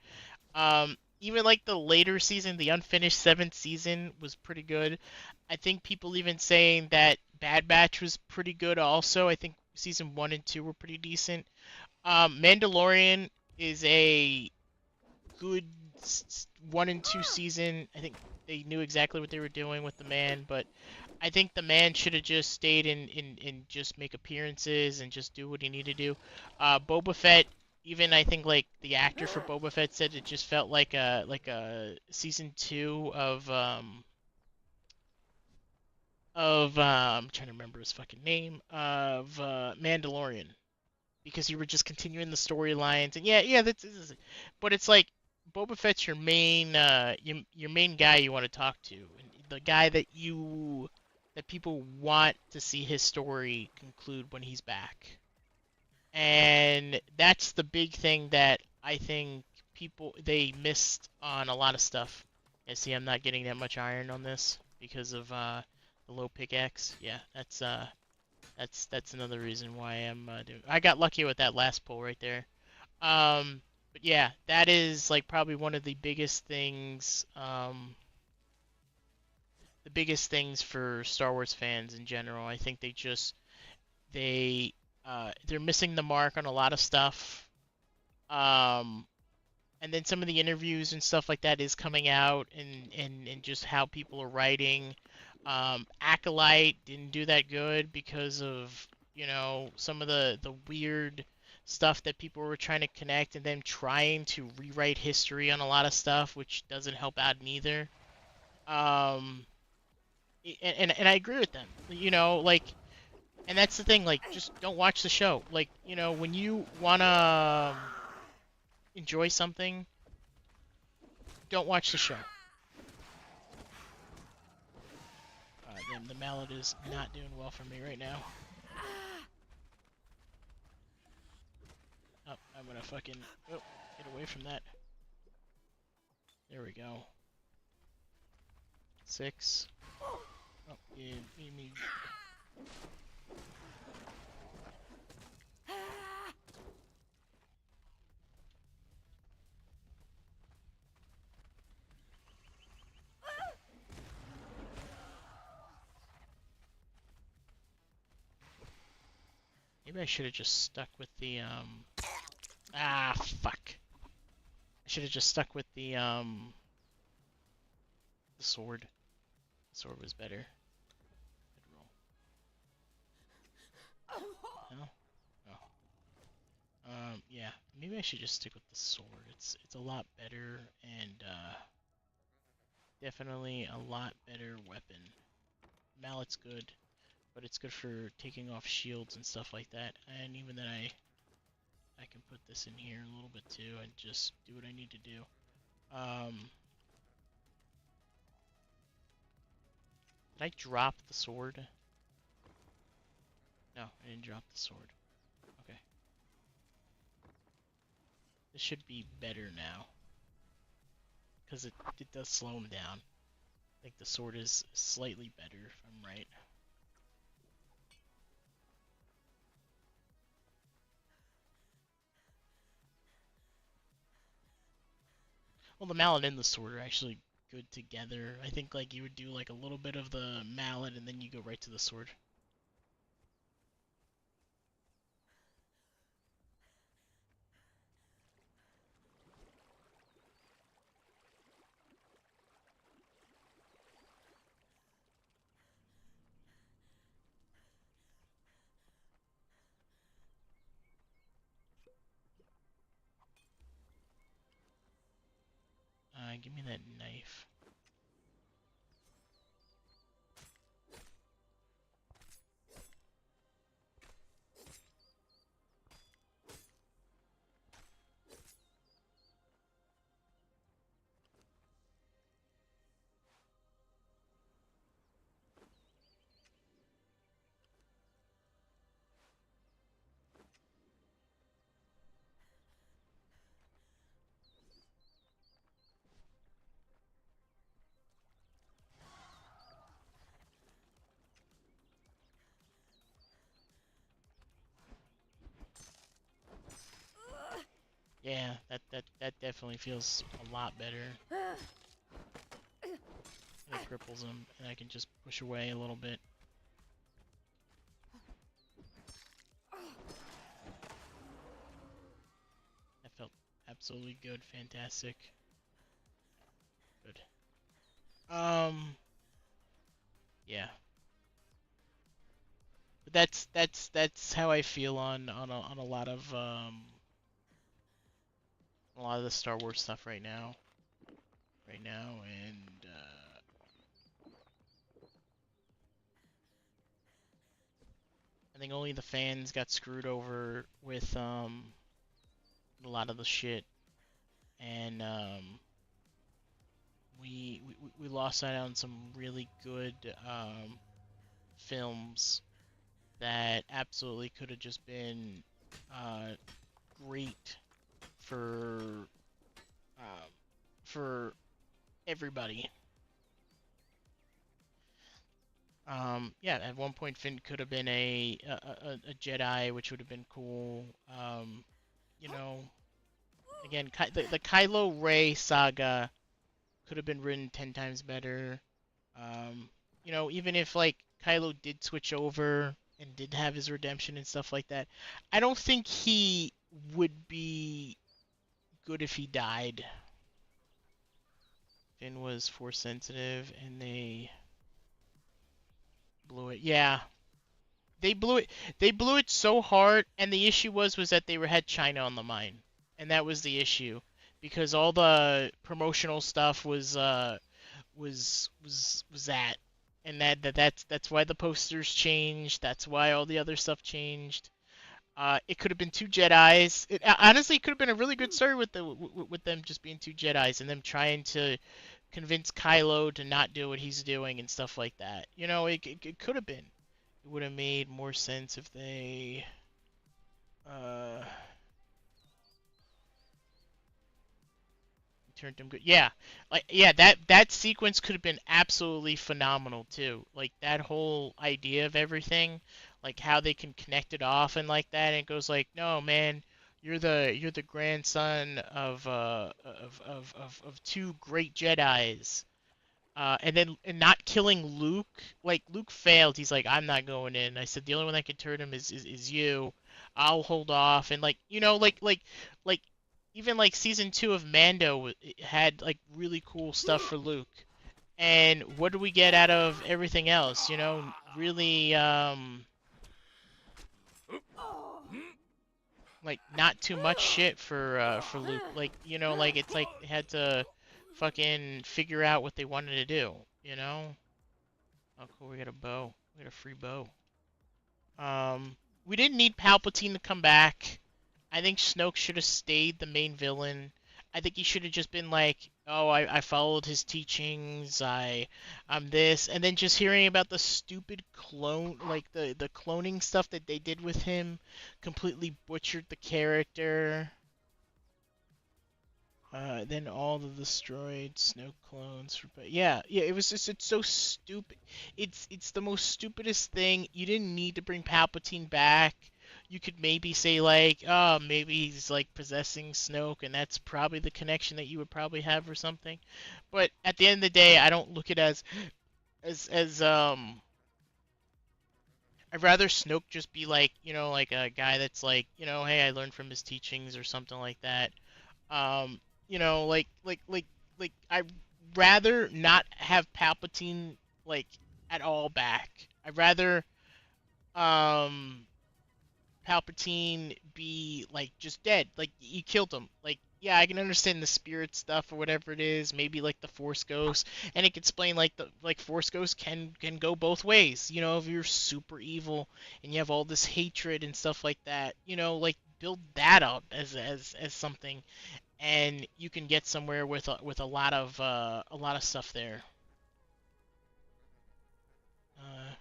Even like the later season, the unfinished seventh season was pretty good. I think people even saying that Bad Batch was pretty good also. I think season 1 and 2 were pretty decent. Mandalorian is a good 1 and 2 season. I think they knew exactly what they were doing with the man, but I think the man should have just stayed in just make appearances and just do what he needed to do. Boba Fett, even I think like the actor for Boba Fett said it just felt like a season 2 of I'm trying to remember his fucking name of Mandalorian, because you were just continuing the storylines, and yeah but it's like Boba Fett's your main your main guy you want to talk to, and the guy that people want to see his story conclude when he's back. And that's the big thing that I think people they missed on a lot of stuff. Yeah, see, I'm not getting that much iron on this because of the low pickaxe. Yeah, that's another reason why I'm doing. I got lucky with that last pull right there. But yeah, that is like probably one of the biggest things. the biggest things for Star Wars fans in general. I think they they're missing the mark on a lot of stuff. Um, and then some of the interviews and stuff like that is coming out, and just how people are writing. Acolyte didn't do that good because of, some of the weird stuff that people were trying to connect, and then trying to rewrite history on a lot of stuff, which doesn't help out neither. Um, and I agree with them. Like, and that's the thing. Like, just don't watch the show. Like, when you wanna enjoy something, don't watch the show. Damn, the mallet is not doing well for me right now. Oh, I'm gonna fucking get away from that. There we go. 6. Oh, yeah, me. Maybe I should have just stuck with the Ah, fuck. I should have just stuck with the sword. The sword was better. Good roll. No? Oh. Yeah. Maybe I should just stick with the sword. It's a lot better, and definitely a lot better weapon. Mallet's good, but it's good for taking off shields and stuff like that. And even then, I can put this in here a little bit too, and just do what I need to do. Did I drop the sword? No, I didn't drop the sword. Okay. This should be better now, because it does slow him down. I think the sword is slightly better, if I'm right. Well, the mallet and the sword are actually good together. I think like you would do like a little bit of the mallet, and then you go right to the sword. Give me that knife. Yeah, that definitely feels a lot better. And it cripples him, and I can just push away a little bit. That felt absolutely good, fantastic. Good. Yeah. But that's how I feel on a lot of the Star Wars stuff right now. And I think only the fans got screwed over with a lot of the shit, and we lost out on some really good films that absolutely could have just been uh, great for um, for everybody. Yeah, at one point Finn could have been a Jedi, which would have been cool. You know, again, the Kylo Ray saga could have been written 10 times better. Even if like Kylo did switch over and did have his redemption and stuff like that, I don't think he would be good if he died. Finn was force sensitive and they blew it. Yeah, they blew it. They blew it so hard, and the issue was that they had China on the mind, and that was the issue because all the promotional stuff was that, and that's why the posters changed. That's why all the other stuff changed. It could have been two Jedi's. Honestly, it could have been a really good story with them just being two Jedi's and them trying to convince Kylo to not do what he's doing and stuff like that. It could have been. It would have made more sense if they uh turned him good. Yeah, that sequence could have been absolutely phenomenal too. Like that whole idea of everything, like how they can connect it off and like that. And it goes like, no man, you're the grandson of two great Jedi's. And not killing Luke. Like Luke failed. He's like, I'm not going in. I said the only one that can turn him is you. I'll hold off. And like even like season 2 of Mando had like really cool stuff for Luke. And what do we get out of everything else? Really like not too much shit for Luke. Like like it's like they had to fucking figure out what they wanted to do. You know. Oh, cool. We got a bow. We got a free bow. We didn't need Palpatine to come back. I think Snoke should have stayed the main villain. I think he should have just been like, oh, I followed his teachings. I'm this, and then just hearing about the stupid clone, like the cloning stuff that they did with him, completely butchered the character. Then all the destroyed snow clones. But yeah, it's so stupid. It's the most stupidest thing. You didn't need to bring Palpatine back. You could maybe say like, oh, maybe he's like possessing Snoke, and that's probably the connection that you would probably have or something. But at the end of the day, I don't look at it as. I'd rather Snoke just be like, like a guy that's like, hey, I learned from his teachings or something like that. Um, I'd rather not have Palpatine like at all back. I'd rather um Palpatine be like just dead. Like you killed him. Like yeah, I can understand the spirit stuff or whatever it is. Maybe like the Force Ghost, and it can explain like the Force Ghost can go both ways. If you're super evil and you have all this hatred and stuff like that, like build that up as something and you can get somewhere with a lot of stuff there. Uh,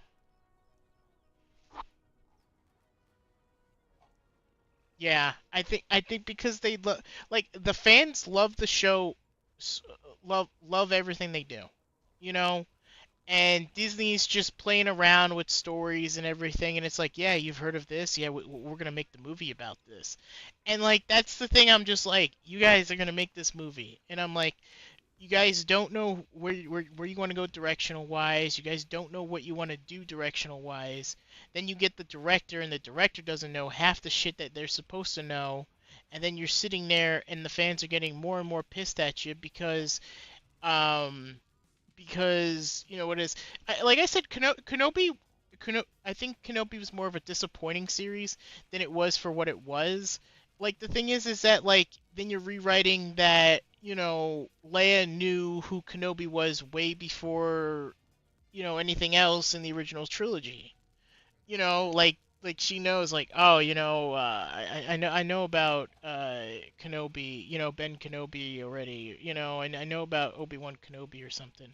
yeah, I think because they like the fans love the show, love everything they do, you know. And Disney's just playing around with stories and everything, and it's like, yeah, you've heard of this, yeah, we're gonna make the movie about this, and like that's the thing. I'm just like, you guys are gonna make this movie, and I'm like, you guys don't know where you want to go directional wise. You guys don't know what you want to do directional wise. Then you get the director, and the director doesn't know half the shit that they're supposed to know. And then you're sitting there, and the fans are getting more and more pissed at you um, because what is like I said, Kenobi. I think Kenobi was more of a disappointing series than it was for what it was. Like the thing is that like then you're rewriting that Leia knew who Kenobi was way before anything else in the original trilogy. Like she knows like oh I know about Kenobi, Ben Kenobi already, and I know about Obi-Wan Kenobi or something.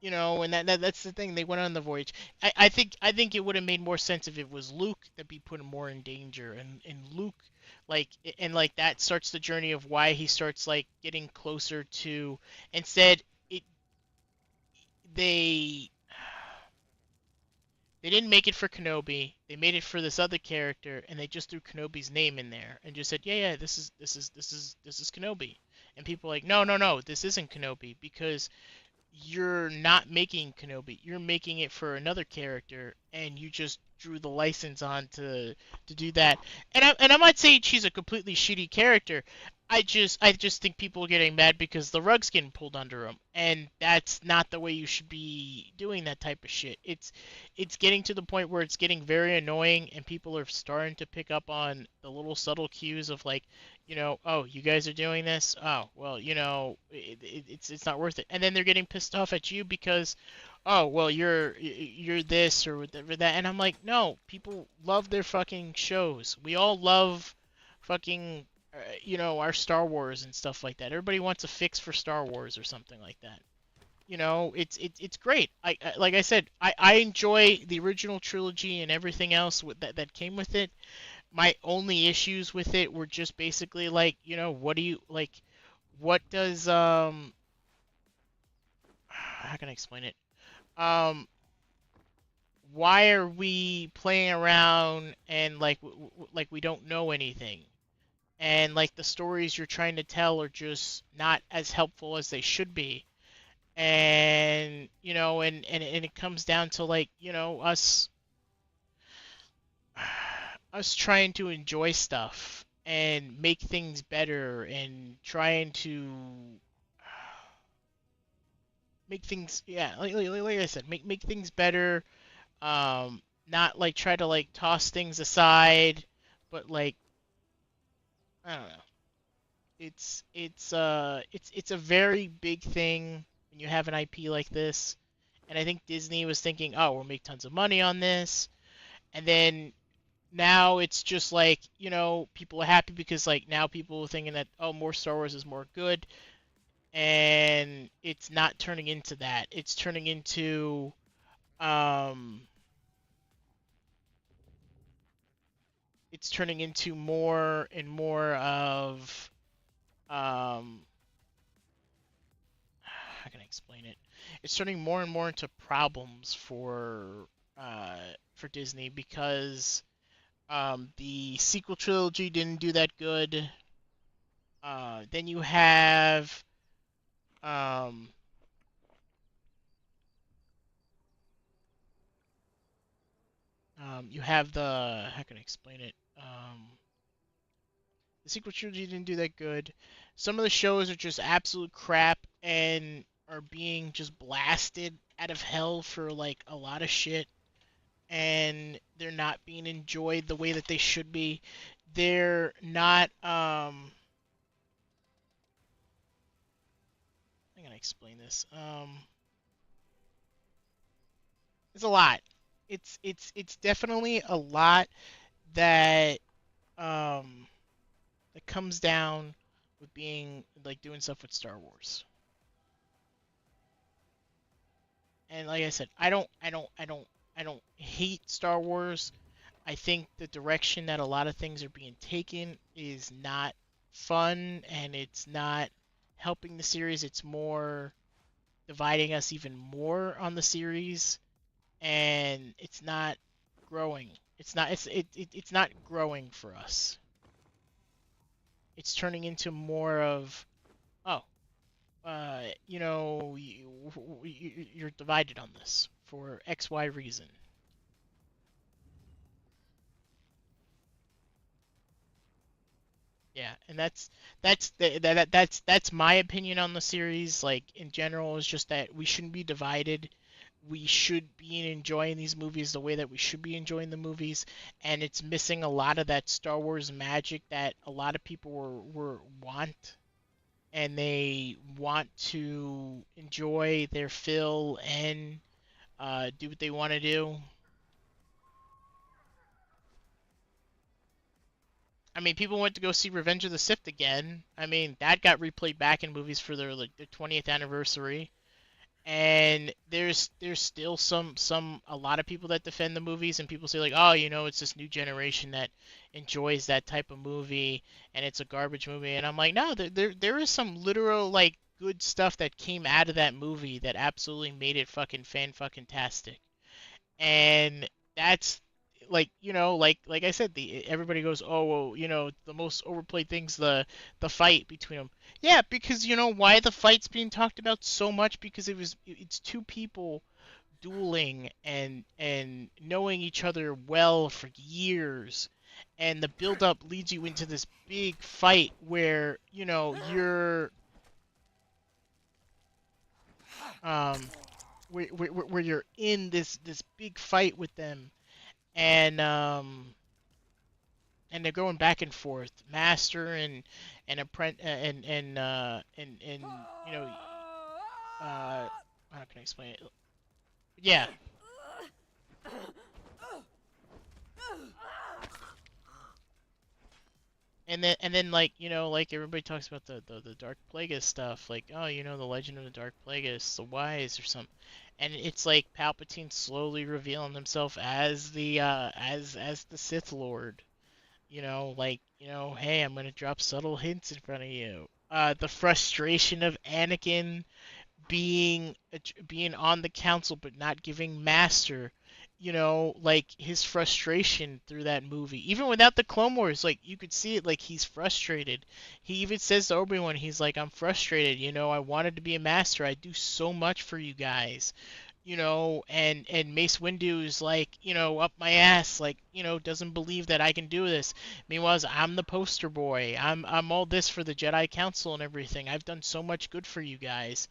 And that's the thing. They went on the voyage. I think it would have made more sense if it was Luke that be put more in danger, and Luke, like, and like that starts the journey of why he starts like getting closer to. Instead, it they they didn't make it for Kenobi. They made it for this other character, and they just threw Kenobi's name in there and just said, yeah, this is Kenobi, and people are like, no, this isn't Kenobi because you're not making Kenobi. You're making it for another character, and you just drew the license on to do that. And I'm not saying she's a completely shitty character. I just think people are getting mad because the rug's getting pulled under them, and that's not the way you should be doing that type of shit. It's getting to the point where it's getting very annoying, and people are starting to pick up on the little subtle cues of like, oh, you guys are doing this. Oh, well, it's not worth it. And then they're getting pissed off at you because, oh, well, you're this or whatever that. And I'm like, no, people love their fucking shows. We all love fucking, our Star Wars and stuff like that. Everybody wants a fix for Star Wars or something like that. It's great. Like I said, I enjoy the original trilogy and everything else that came with it. My only issues with it were just basically like, what do you like? What does how can I explain it? Um, why are we playing around and like we don't know anything? And like the stories you're trying to tell are just not as helpful as they should be. And and it comes down to like, us trying to enjoy stuff and make things better and trying to make things, yeah, like I said, make things better. Not like try to like toss things aside, but like, I don't know. It's a very big thing when you have an IP like this. And I think Disney was thinking, oh, we'll make tons of money on this. And then now it's just like, people are happy because like now people are thinking that, oh, more Star Wars is more good. And it's not turning into that. It's turning into um more and more of um how can I explain it? It's turning more and more into problems for Disney because the sequel trilogy didn't do that good. Then um, you have the how can I explain it? The sequel trilogy didn't do that good. Some of the shows are just absolute crap and are being just blasted out of hell for like a lot of shit, and they're not being enjoyed the way that they should be. They're not I'm gonna explain this. It's a lot. It's definitely a lot that um that comes down with being like doing stuff with Star Wars. And like I said, I don't hate Star Wars. I think the direction that a lot of things are being taken is not fun and it's not helping the series. It's more dividing us even more on the series, and it's not growing. It's not growing for us. It's turning into more of, oh, you're divided on this for X Y reason. Yeah, and that's my opinion on the series. Like in general, is just that we shouldn't be divided. We should be enjoying these movies the way that we should be enjoying the movies, and it's missing a lot of that Star Wars magic that a lot of people were want, and they want to enjoy their fill and do what they want to do. I mean, people went to go see Revenge of the Sith again. I mean, that got replayed back in movies for their 20th anniversary. And there's still a lot of people that defend the movies, and people say like, oh, it's this new generation that enjoys that type of movie and it's a garbage movie. And I'm like, no, there is some literal like good stuff that came out of that movie that absolutely made it fucking fan fucking tastic. And that's like I said, the everybody goes, oh well, the most overplayed thing's the fight between them. Yeah, because why the fight's being talked about so much, because it's two people dueling and knowing each other well for years, and the build up leads you into this big fight where um where you're in this big fight with them, and they're going back and forth, master and apprentice, and how can I explain it? Yeah. And then like everybody talks about the Dark Plagueis stuff, like, oh, the Legend of the Dark Plagueis, the Wise or something, and it's like Palpatine slowly revealing himself as the Sith Lord, like, hey, I'm gonna drop subtle hints in front of you. The frustration of Anakin being on the council but not giving Master, like his frustration through that movie. Even without the Clone Wars, like you could see it, like he's frustrated. He even says to Obi-Wan, he's like, I'm frustrated, I wanted to be a master. I do so much for you guys. And Mace Windu's like, up my ass, like, doesn't believe that I can do this. Meanwhile, I'm the poster boy. I'm all this for the Jedi Council and everything. I've done so much good for you guys,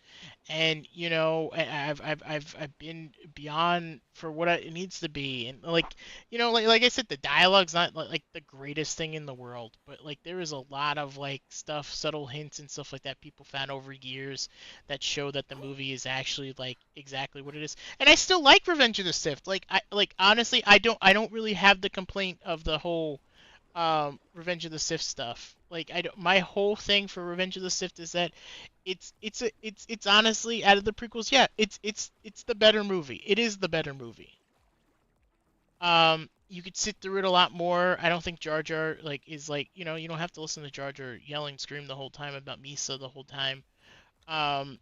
and I've been beyond for what it needs to be, and like, like I said, the dialogue's not like the greatest thing in the world, but like there is a lot of like stuff, subtle hints and stuff like that people found over years that show that the movie is actually like exactly what it is. And I still like Revenge of the Sith. Like honestly, I don't really have the complaint of the whole Revenge of the Sith stuff. Like my whole thing for Revenge of the Sith is that it's honestly, out of the prequels, yeah, it's the better movie. It is the better movie. You could sit through it a lot more. I don't think Jar Jar like is like, you don't have to listen to Jar Jar yell and scream the whole time about Misa the whole time. Um,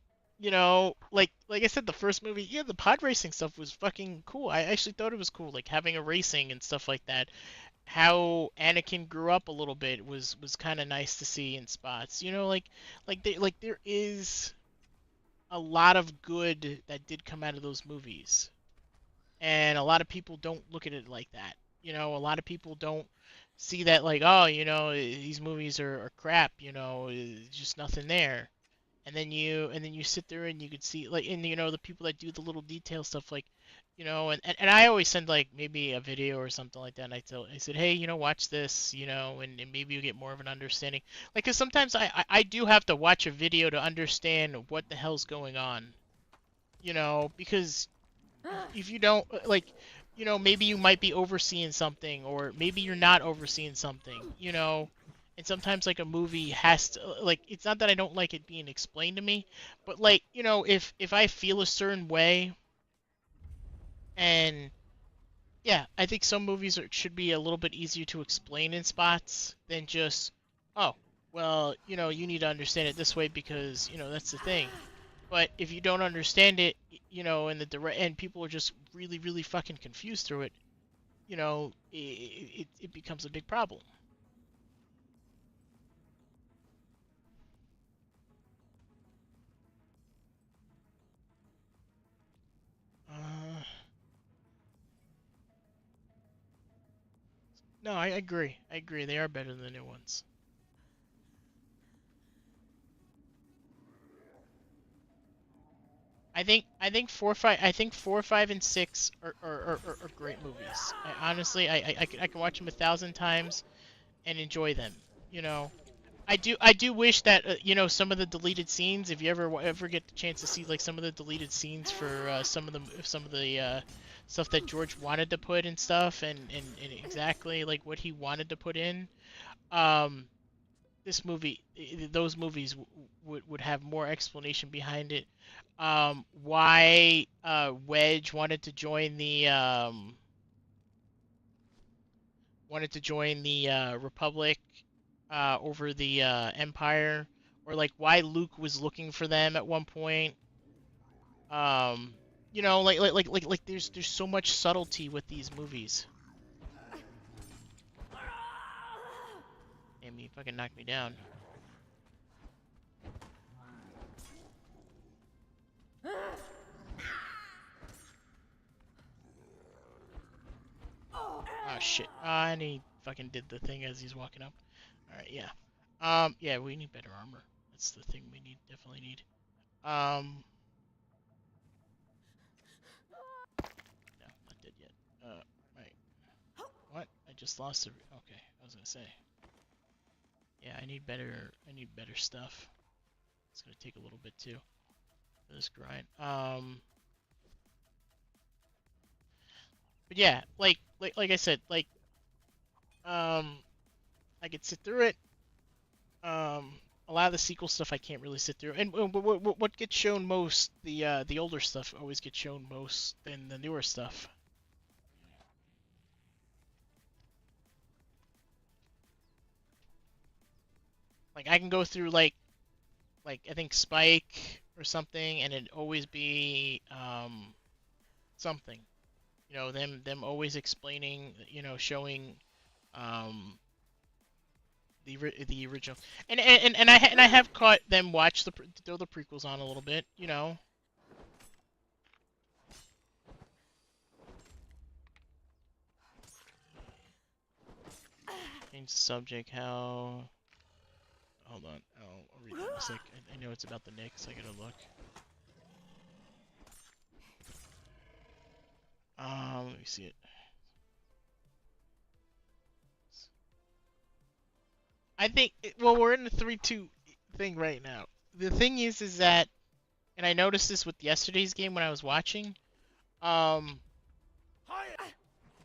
like I said, the first movie, yeah, the pod racing stuff was fucking cool. I actually thought it was cool, like having a racing and stuff like that. How Anakin grew up a little bit was kind of nice to see in spots. Like there is a lot of good that did come out of those movies, and a lot of people don't look at it like that. A lot of people don't see that like, oh, these movies are crap. Just nothing there. And then you sit there and you could see like, and the people that do the little detail stuff, like, and I always send like maybe a video or something like that, and I said, hey, watch this, and maybe you get more of an understanding, like, because sometimes I do have to watch a video to understand what the hell's going on, because if you don't, like, maybe you might be overseeing something, or maybe you're not overseeing something, and sometimes like a movie has to, like, it's not that I don't like it being explained to me, but like, if I feel a certain way, and yeah, I think some movies should be a little bit easier to explain in spots than just, oh, well, you need to understand it this way because, that's the thing. But if you don't understand it, and and people are just really, really fucking confused through it, it becomes a big problem. Uh, no, I agree. I agree. They are better than the new ones. I think 4, 5, and 6 are great movies. Honestly, I can watch them 1,000 times and enjoy them. You know, I do wish that some of the deleted scenes, if you ever get the chance to see like some of the deleted scenes for some of the stuff that George wanted to put and stuff, and exactly like what he wanted to put in. Um, this movie, those movies would have more explanation behind it. Why Wedge wanted to join the Republic over the Empire, or like why Luke was looking for them at one point. Um, like there's so much subtlety with these movies. Damn, he fucking knocked me down. Oh shit. And he fucking did the thing as he's walking up. Alright, yeah. Yeah, we need better armor. That's the thing we need, definitely need. No, not dead yet. Right. What? I just lost it. Okay, I was gonna say. Yeah, I need better stuff. It's gonna take a little bit too for this grind. But yeah, like I said, I could sit through it. A lot of the sequel stuff I can't really sit through. And what gets shown most, the older stuff always gets shown most than the newer stuff. Like I can go through like I think Spike or something, and it'd always be something. You know, them always explaining, you know, showing um the original. And I have caught them watch throw the prequels on a little bit, you know. Change the subject. How? Hold on. I'll read that in a sec. I know it's about the Knicks. I gotta look. Let me see it. I think. Well, we're in the 3-2 thing right now. The thing is that, and I noticed this with yesterday's game when I was watching. Um,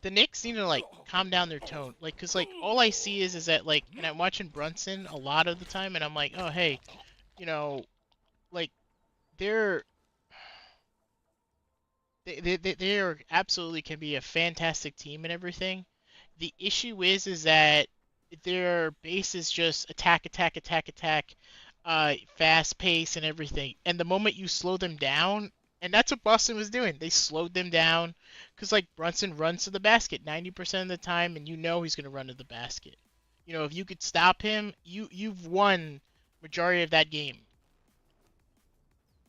the Knicks need to like calm down their tone, like, cause like all I see is that like, and I'm watching Brunson a lot of the time, and I'm like, oh hey, you know, like they're they are absolutely can be a fantastic team and everything. The issue is that their base is just attack, attack, attack, attack, fast pace and everything. And the moment you slow them down, and that's what Boston was doing, they slowed them down because like Brunson runs to the basket 90% of the time, and you know he's gonna run to the basket. You know, if you could stop him, you've won majority of that game.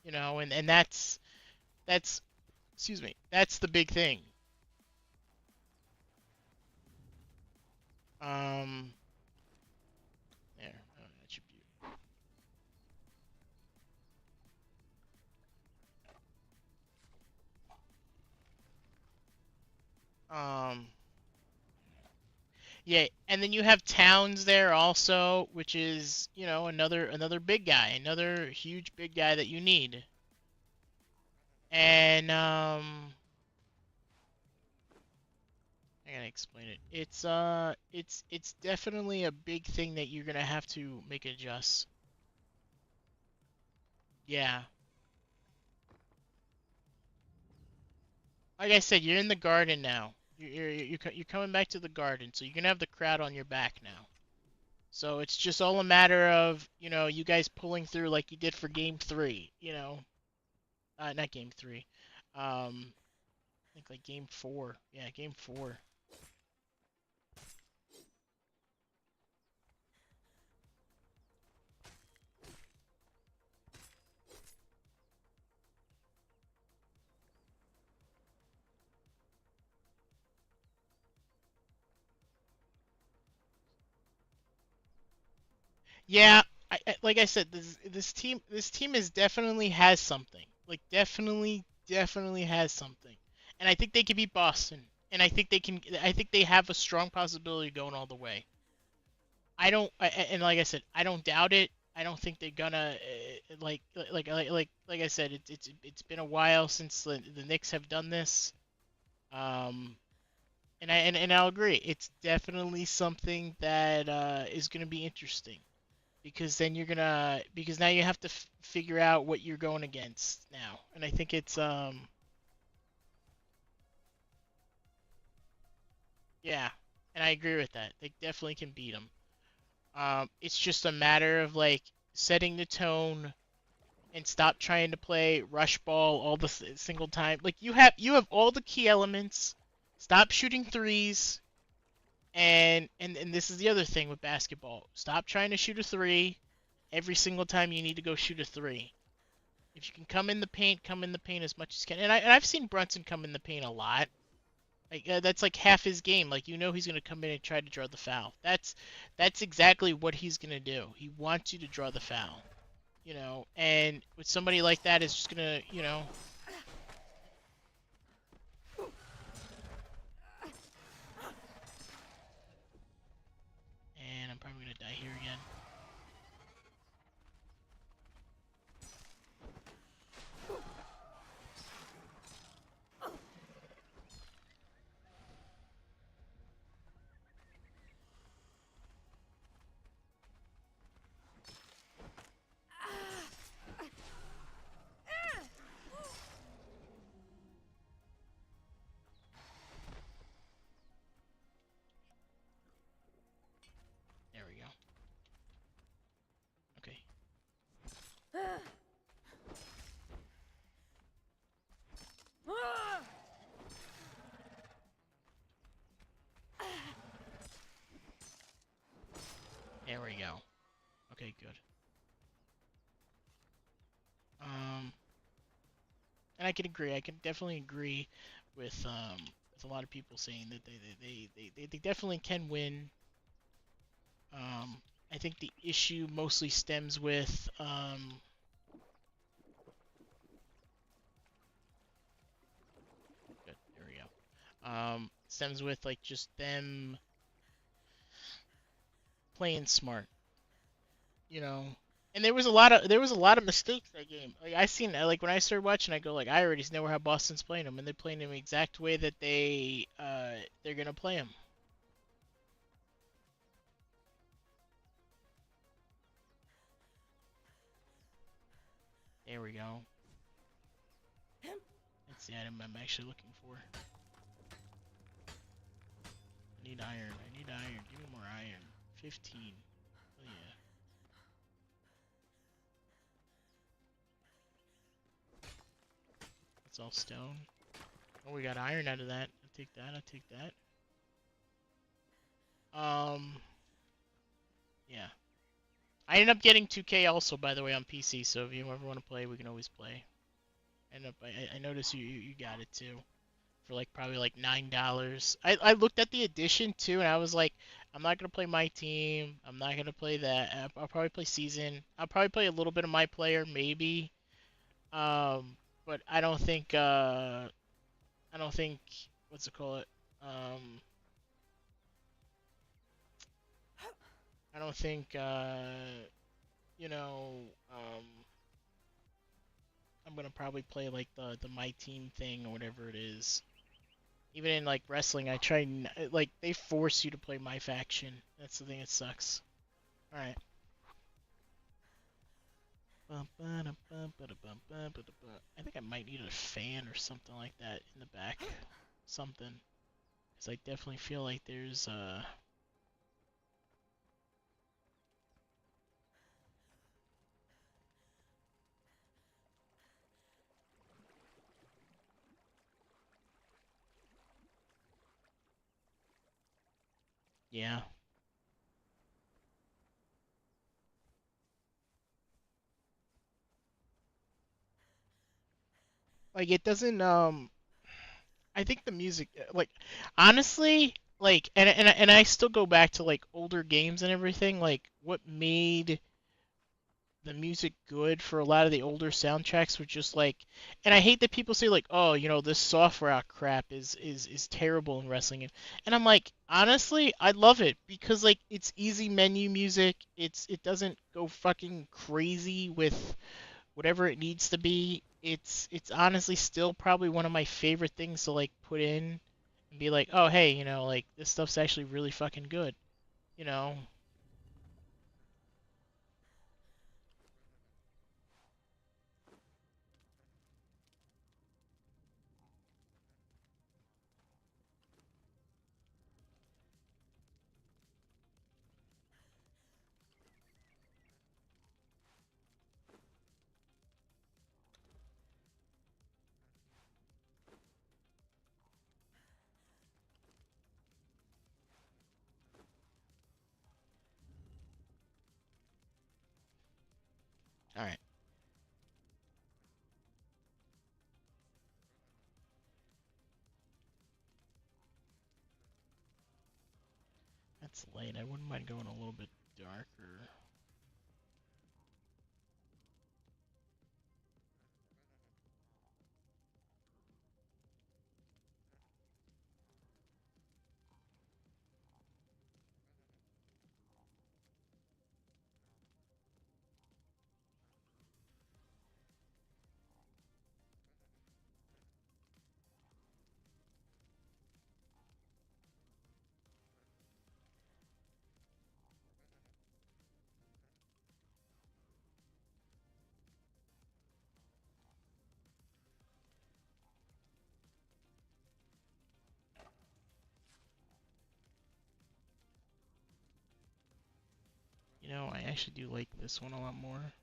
You know, and that's excuse me, that's the big thing. Um, there, attribute. Um, yeah, and then you have Towns there also, which is, you know, another big guy, another huge big guy that you need. And I gotta explain it. It's definitely a big thing that you're gonna have to make adjust. Yeah. Like I said, you're in the garden now. You're coming back to the garden, so you're gonna have the crowd on your back now. So it's just all a matter of, you know, you guys pulling through like you did for game three, you know. Not game three. I think like game four. Yeah, game four. Yeah, like I said, this team is definitely has something. Like definitely has something. And I think they can beat Boston. And I think they have a strong possibility going all the way. And like I said, I don't doubt it. I don't think they're gonna like I said, it's been a while since the Knicks have done this. Um, and I'll agree, it's definitely something that is gonna be interesting because then because now you have to figure out what you're going against now, and I think it's yeah, and I agree with that. They definitely can beat them. It's just a matter of like setting the tone and stop trying to play rush ball all the single time. Like you have all the key elements. Stop shooting threes. And this is the other thing with basketball. Stop trying to shoot a three every single time you need to go shoot a three. If you can come in the paint, come in the paint as much as you can. I've seen Brunson come in the paint a lot. Like that's like half his game. Like you know he's gonna come in and try to draw the foul. That's exactly what he's gonna do. He wants you to draw the foul. And with somebody like that is just gonna, and I'm probably gonna die here again. There we go. Okay. There we go. Okay, good. And I can agree. I can definitely agree with a lot of people saying that they definitely can win. I think the issue mostly stems with good, there we go. Stems with like just them playing smart, you know. And there was a lot of mistakes that game. Like I seen like when I started watching, I go like I already know how Boston's playing them, and they're playing them the exact way that they're gonna play them. There we go. That's the item I'm actually looking for. I need iron. I need iron. Give me more iron. 15. Oh yeah. That's all stone. Oh, we got iron out of that. I'll take that. I'll take that. Yeah. I ended up getting 2K also, by the way, on PC. So if you ever want to play, we can always play. I noticed you got it too, for like probably like $9. I looked at the edition too, and I was like, I'm not gonna play my team. I'm not gonna play that. I'll probably play season. I'll probably play a little bit of my player, maybe. Um, but I don't think what's it called? Um, I don't think you know I'm gonna probably play like the my team thing or whatever it is. Even in like wrestling, I try like they force you to play my faction. That's the thing that sucks. All right. I think I might need a fan or something like that in the back. Something. Because I definitely feel like there's yeah. Like it doesn't I think the music like honestly like and I still go back to like older games and everything like what made the music good for a lot of the older soundtracks were just like, and I hate that people say like, oh, this soft rock crap is terrible in wrestling, and I'm like, honestly, I love it because like it's easy menu music. It doesn't go fucking crazy with whatever it needs to be. It's honestly still probably one of my favorite things to like put in and be like, oh hey, like this stuff's actually really fucking good, you know. That's late. I wouldn't mind going a little bit darker. You know, I actually do like this one a lot more.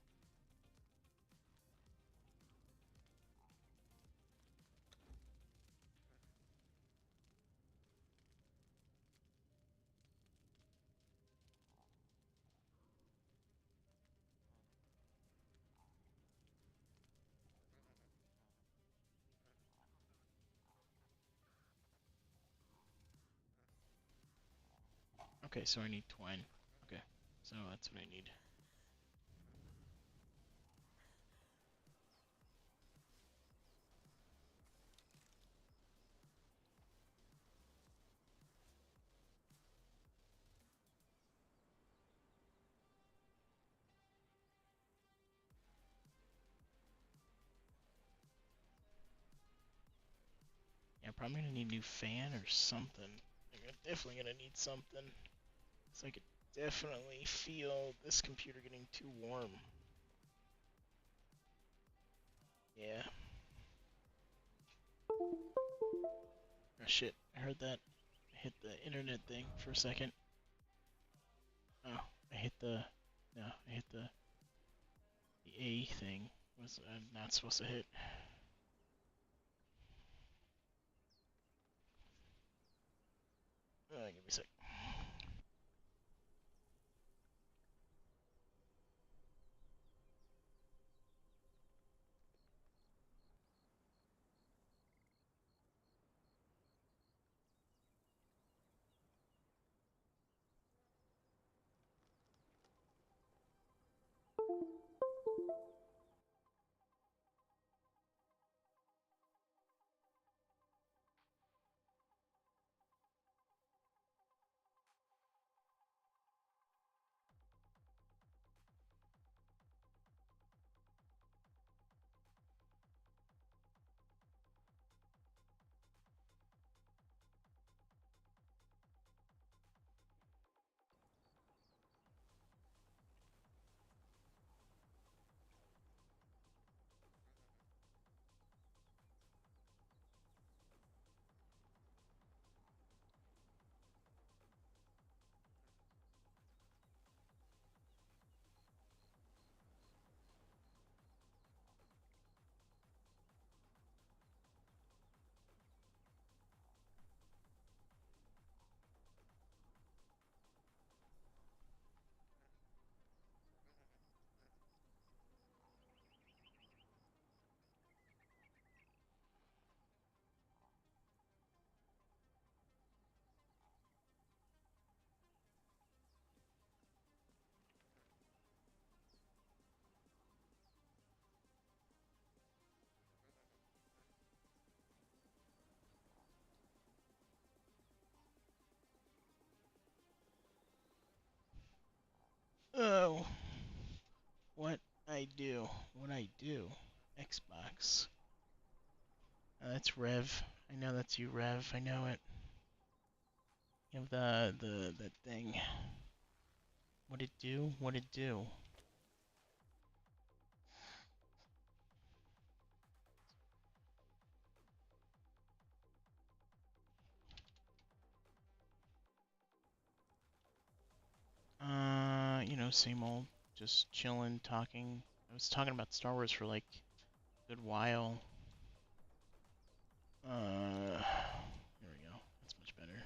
Okay, so I need twine. Okay, so that's what I need. Yeah, I'm probably gonna need a new fan or something. I'm definitely gonna need something. So I could definitely feel this computer getting too warm. Yeah. Oh shit, I heard that. I hit the internet thing for a second. Oh, I hit the... No, I hit the A thing. Was I'm not supposed to hit. Give me a sec. Oh, what I do. What I do. Xbox. Oh, that's Rev. I know that's you, Rev. I know it. You have that thing. What it do? What it do? You know, same old. Just chilling, talking. I was talking about Star Wars for like a good while. There we go. That's much better.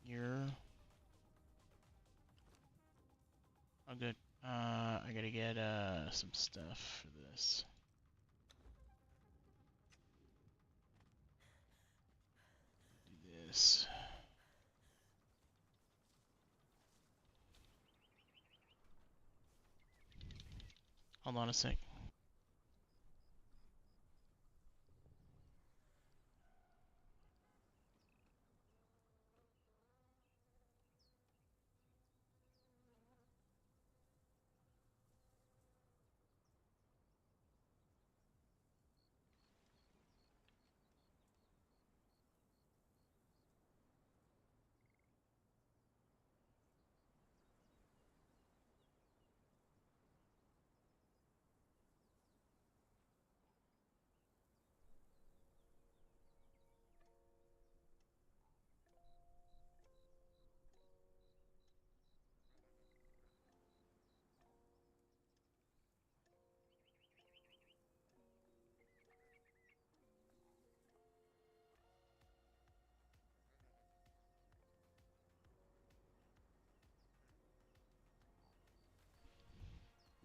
You're... Oh, good. I gotta get some stuff for this. Do this. Hold on a sec.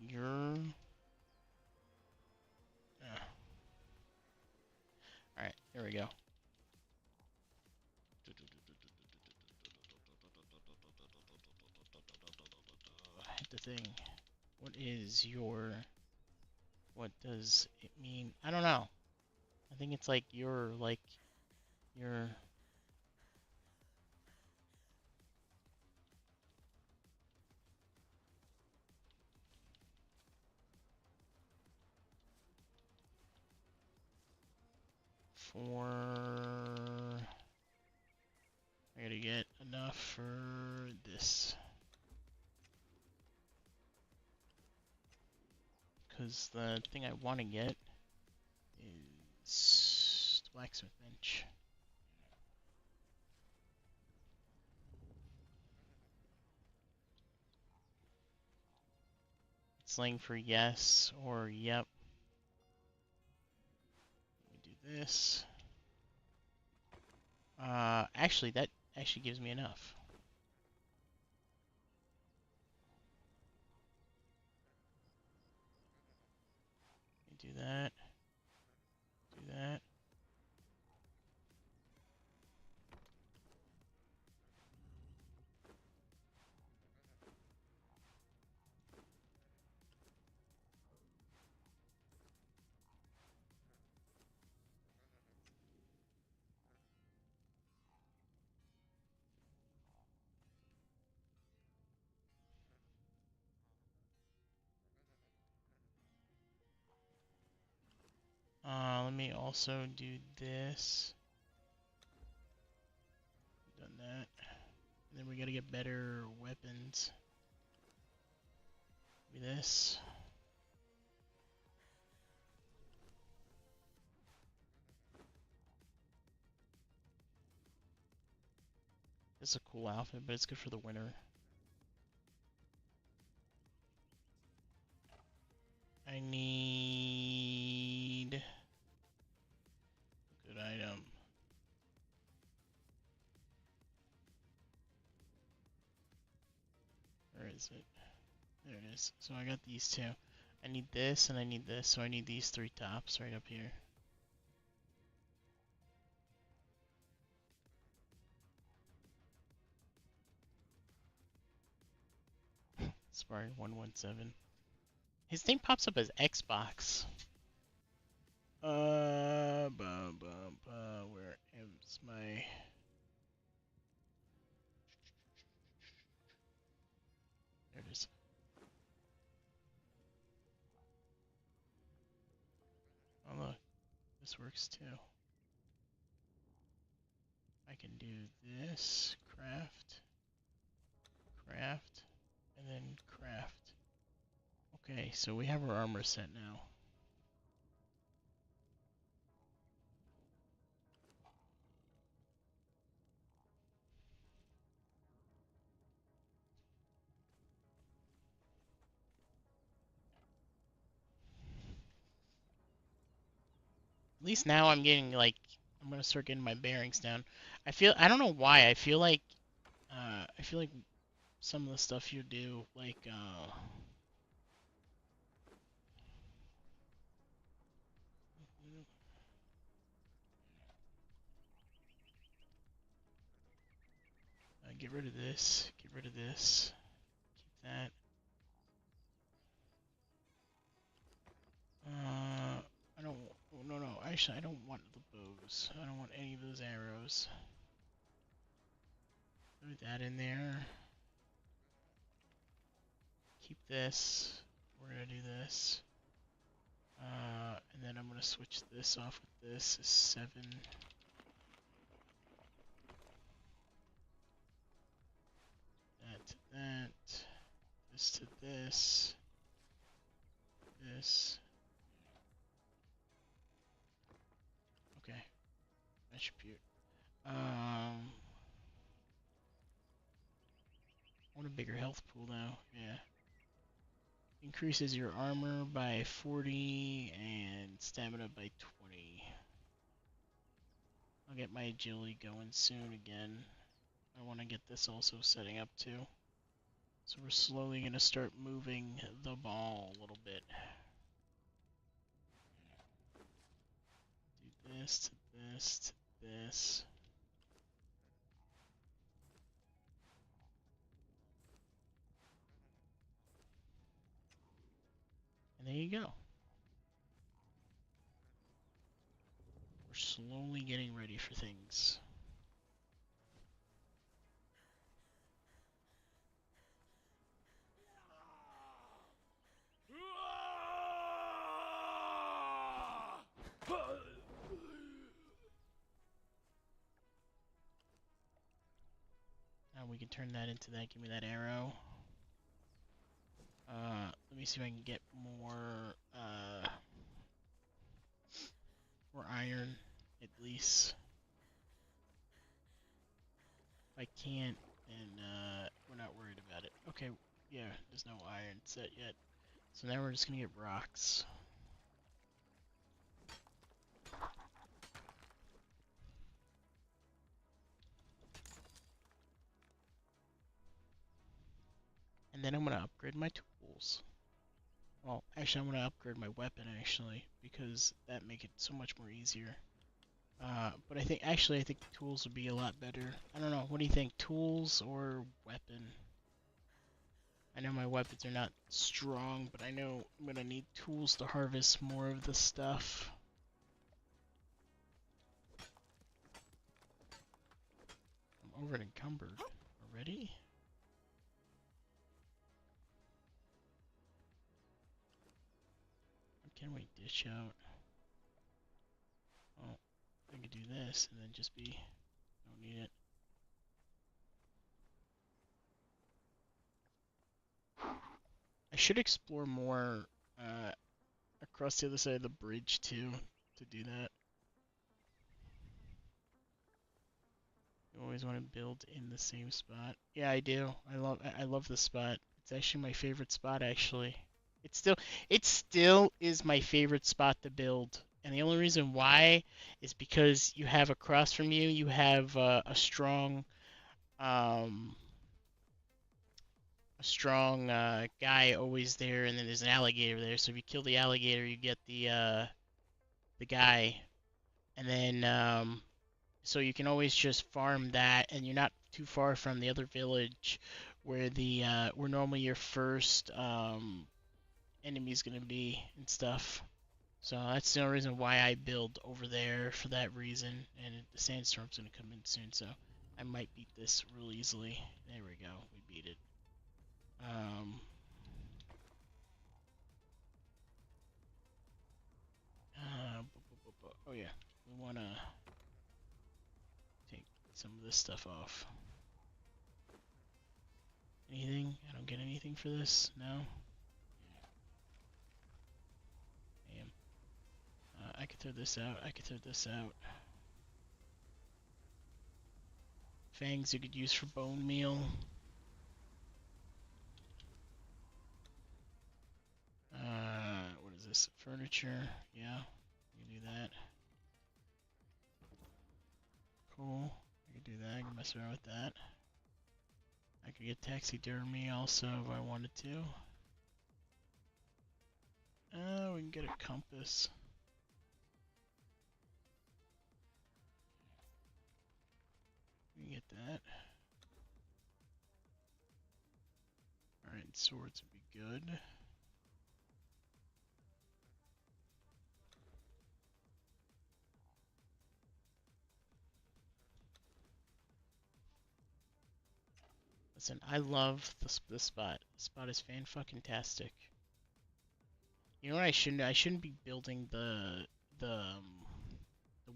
You're... Alright, there we go. Hit the thing. What is your... What does it mean? I don't know. I think it's like you're for... I gotta get enough for this. Because the thing I want to get is the blacksmith bench. Slang for yes or yep. Let me do this. Actually, that actually gives me enough. Let me do that. Do that. Let me also do this. Done that. And then we gotta get better weapons. Do this. This is a cool outfit, but it's good for the winter. I need a good item. Where is it? There it is. So I got these two. I need this and I need this, so I need these three tops right up here. Sparring 117. His name pops up as Xbox. Where is my... There it is. Oh look, this works too. I can do this, craft, craft, and then craft. Okay, so we have our armor set now. At least now I'm getting like I'm gonna start getting my bearings down. I don't know why I feel like some of the stuff you do get rid of this. Get rid of this. Keep that. I don't. Oh, no, no. Actually, I don't want the bows. I don't want any of those arrows. Put that in there. Keep this. We're gonna do this. And then I'm gonna switch this off with this. 7. That to that. This to this. This. Okay. Attribute. I want a bigger health pool now. Yeah. Increases your armor by 40 and stamina by 20. I'll get my agility going soon again. I want to get this also setting up too. So we're slowly going to start moving the ball a little bit. Do this to this to this. And there you go. We're slowly getting ready for things. Now we can turn that into that. Give me that arrow. Let me see if I can get more iron, at least. If I can't, then we're not worried about it. Okay, yeah, there's no iron set yet. So now we're just gonna get rocks. And then I'm gonna upgrade my tools. Well, actually, I'm gonna upgrade my weapon actually because that make it so much more easier. But I think the tools would be a lot better. I don't know. What do you think? Tools or weapon? I know my weapons are not strong, but I know I'm gonna need tools to harvest more of the stuff. I'm over encumbered already. What can we dish out? Oh, I could do this and then just be. Don't need it. I should explore more across the other side of the bridge too to do that. You always want to build in the same spot. Yeah, I do. I love this spot. It's actually my favorite spot actually. It still is my favorite spot to build. And the only reason why is because you have across from you, you have um, a strong guy always there, and then there's an alligator there. So if you kill the alligator, you get the guy, and then so you can always just farm that, and you're not too far from the other village where where normally your first enemy's gonna be and stuff. So that's the only reason why I build over there for that reason, and the sandstorm's gonna come in soon, so I might beat this real easily. There we go, we beat it. Um, oh yeah, we wanna take some of this stuff off. Anything? I don't get anything for this? No? Damn. I could throw this out. I could throw this out. Fangs you could use for bone meal. What is this? Furniture. Yeah, you can do that. Cool. I could do that. I can mess around with that. I could get taxidermy also if I wanted to. We can get a compass. We can get that. swords would be good. Listen, I love this spot. This spot is fan-fucking-tastic. You know what I shouldn't be building the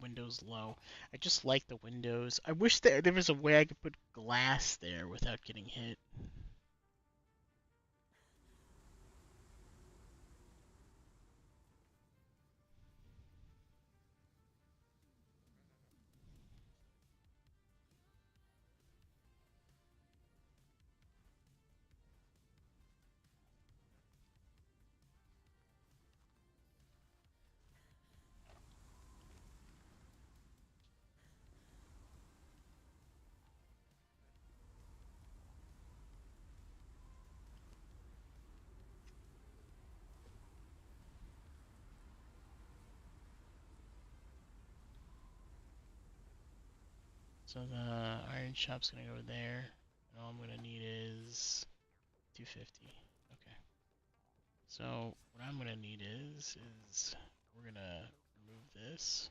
windows low. I just like the windows. I wish there was a way I could put glass there without getting hit. So the iron shop's gonna go there, and all I'm gonna need is 250. Okay. So what I'm gonna need is we're gonna remove this.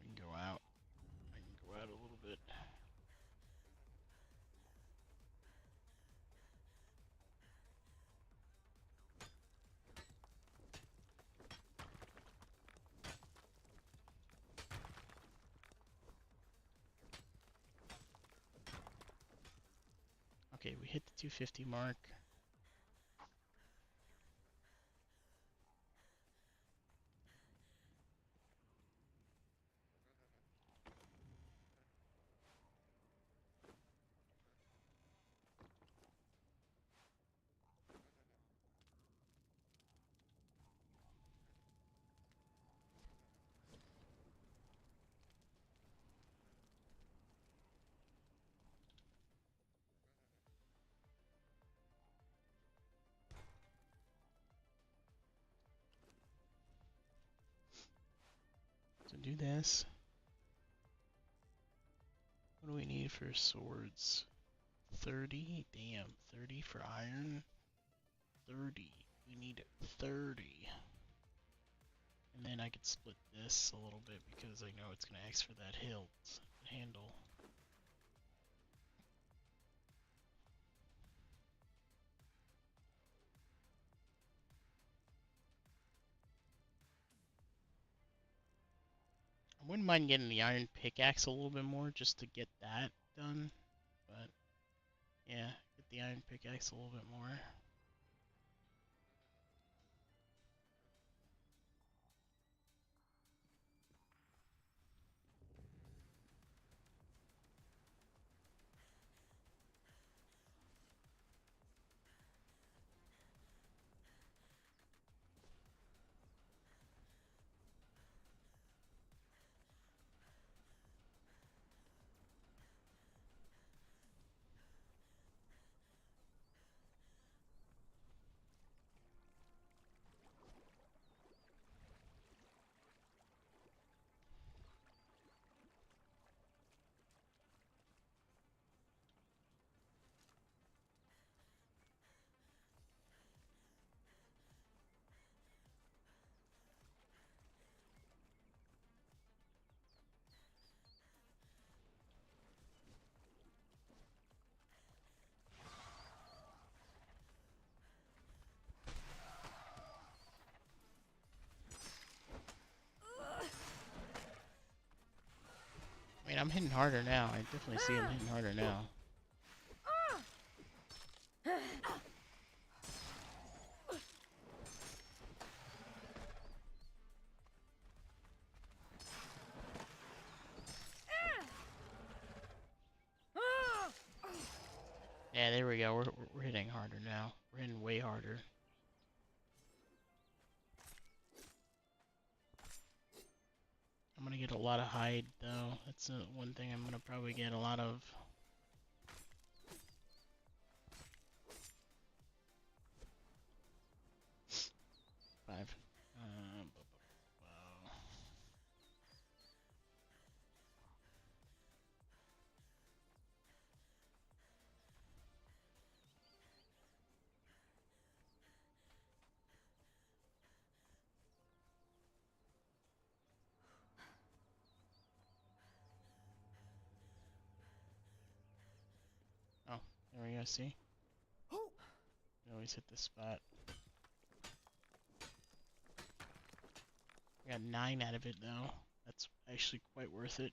We can go out. I can go out a little bit. Okay, we hit the 250 mark. So do this. What do we need for swords? 30? Damn, 30 for iron? 30. We need 30. And then I could split this a little bit because I know it's going to ask for that hilt handle. I wouldn't mind getting the iron pickaxe a little bit more just to get that done. But yeah, get the iron pickaxe a little bit more. I mean, I'm hitting harder now. I definitely see I'm hitting harder now. Yeah, there we go. We're hitting harder now. We're hitting way harder. I'm gonna get a lot of hide though. That's one thing I'm gonna probably get a lot of. There we go, see? You always hit this spot. I got 9 out of it though. That's actually quite worth it.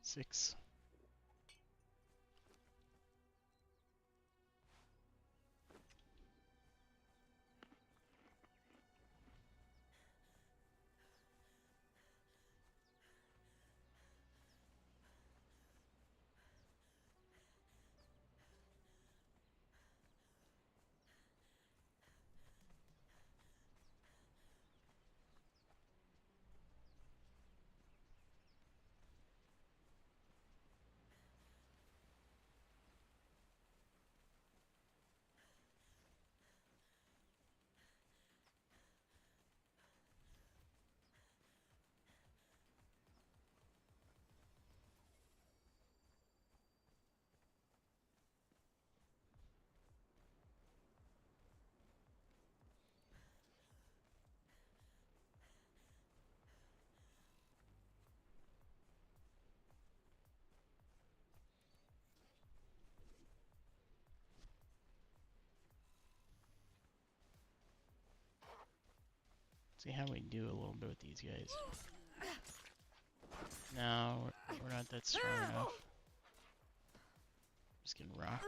6. See how we do a little bit with these guys. No, we're not that strong enough. Just getting rocked.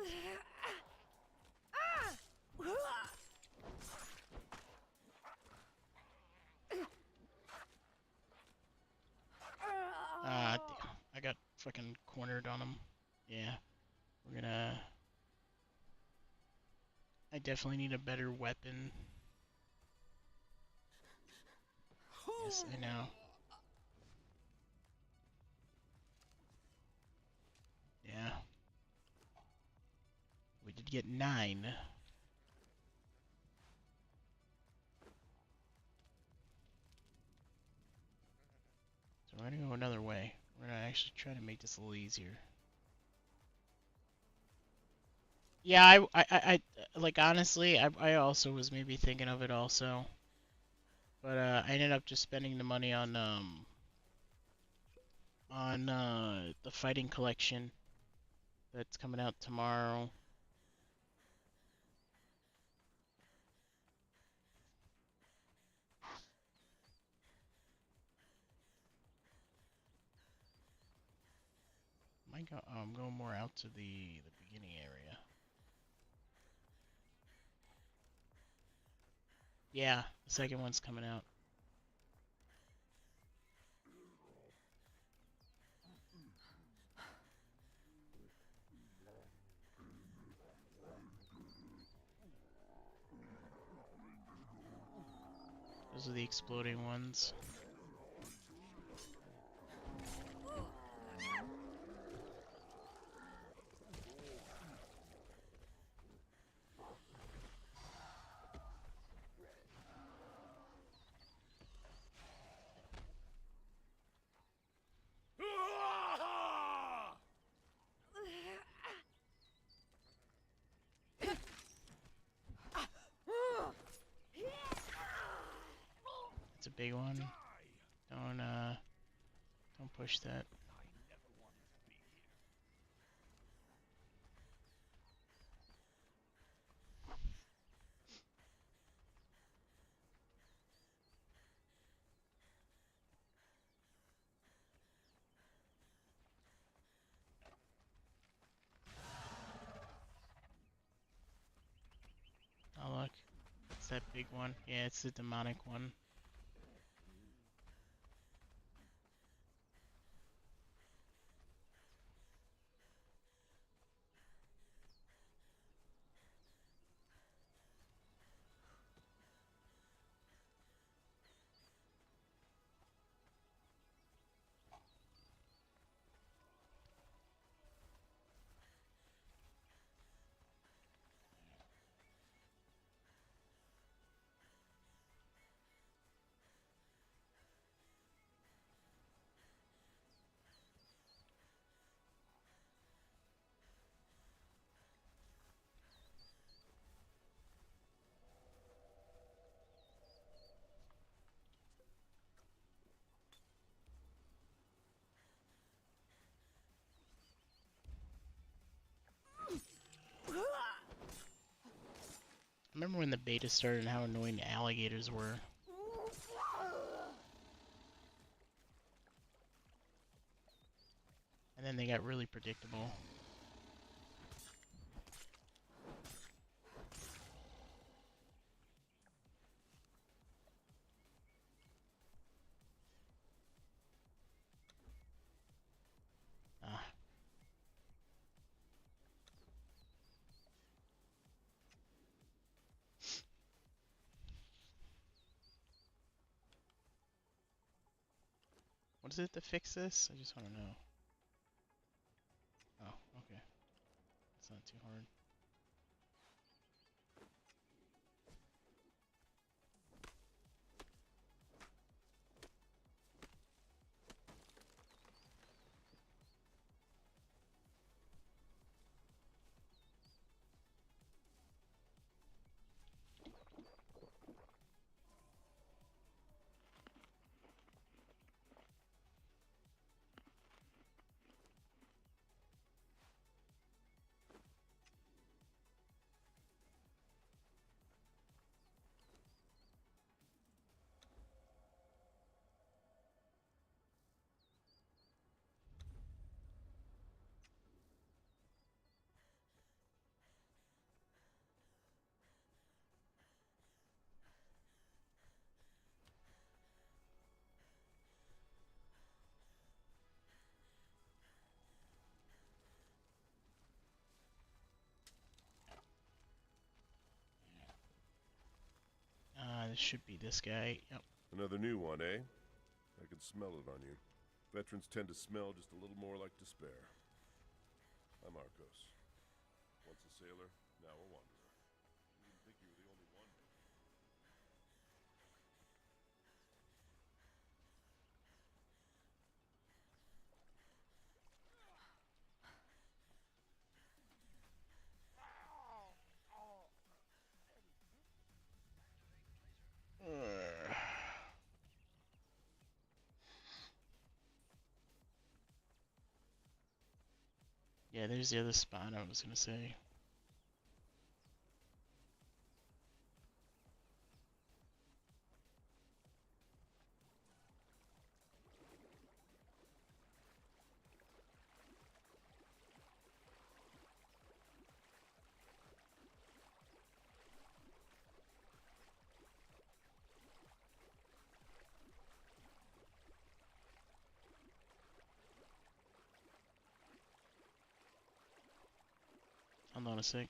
Ah, damn. I got fucking cornered on him. Yeah, we're gonna... I definitely need a better weapon. Yes, I know. Yeah. We did get 9. So we're gonna go another way. We're gonna actually try to make this a little easier. Yeah, like honestly, I also was maybe thinking of it also, but I ended up just spending the money on the fighting collection that's coming out tomorrow. I'm going more out to the beginning area. Yeah, the second one's coming out. Those are the exploding ones. It's a big one. Don't push that. Oh look, it's that big one. Yeah, it's the demonic one. remember when the beta started and how annoying the alligators were. And then they got really predictable. Ah. What is it to fix this? I just want to know. Oh, okay. It's not too hard. This should be this guy. Yep. Another new one, eh? I can smell it on you. Veterans tend to smell just a little more like despair. I'm Arcos. Once a sailor, now a wanderer. I didn't think you were the only one. Yeah, there's the other spot I was gonna say. Hold on a sec.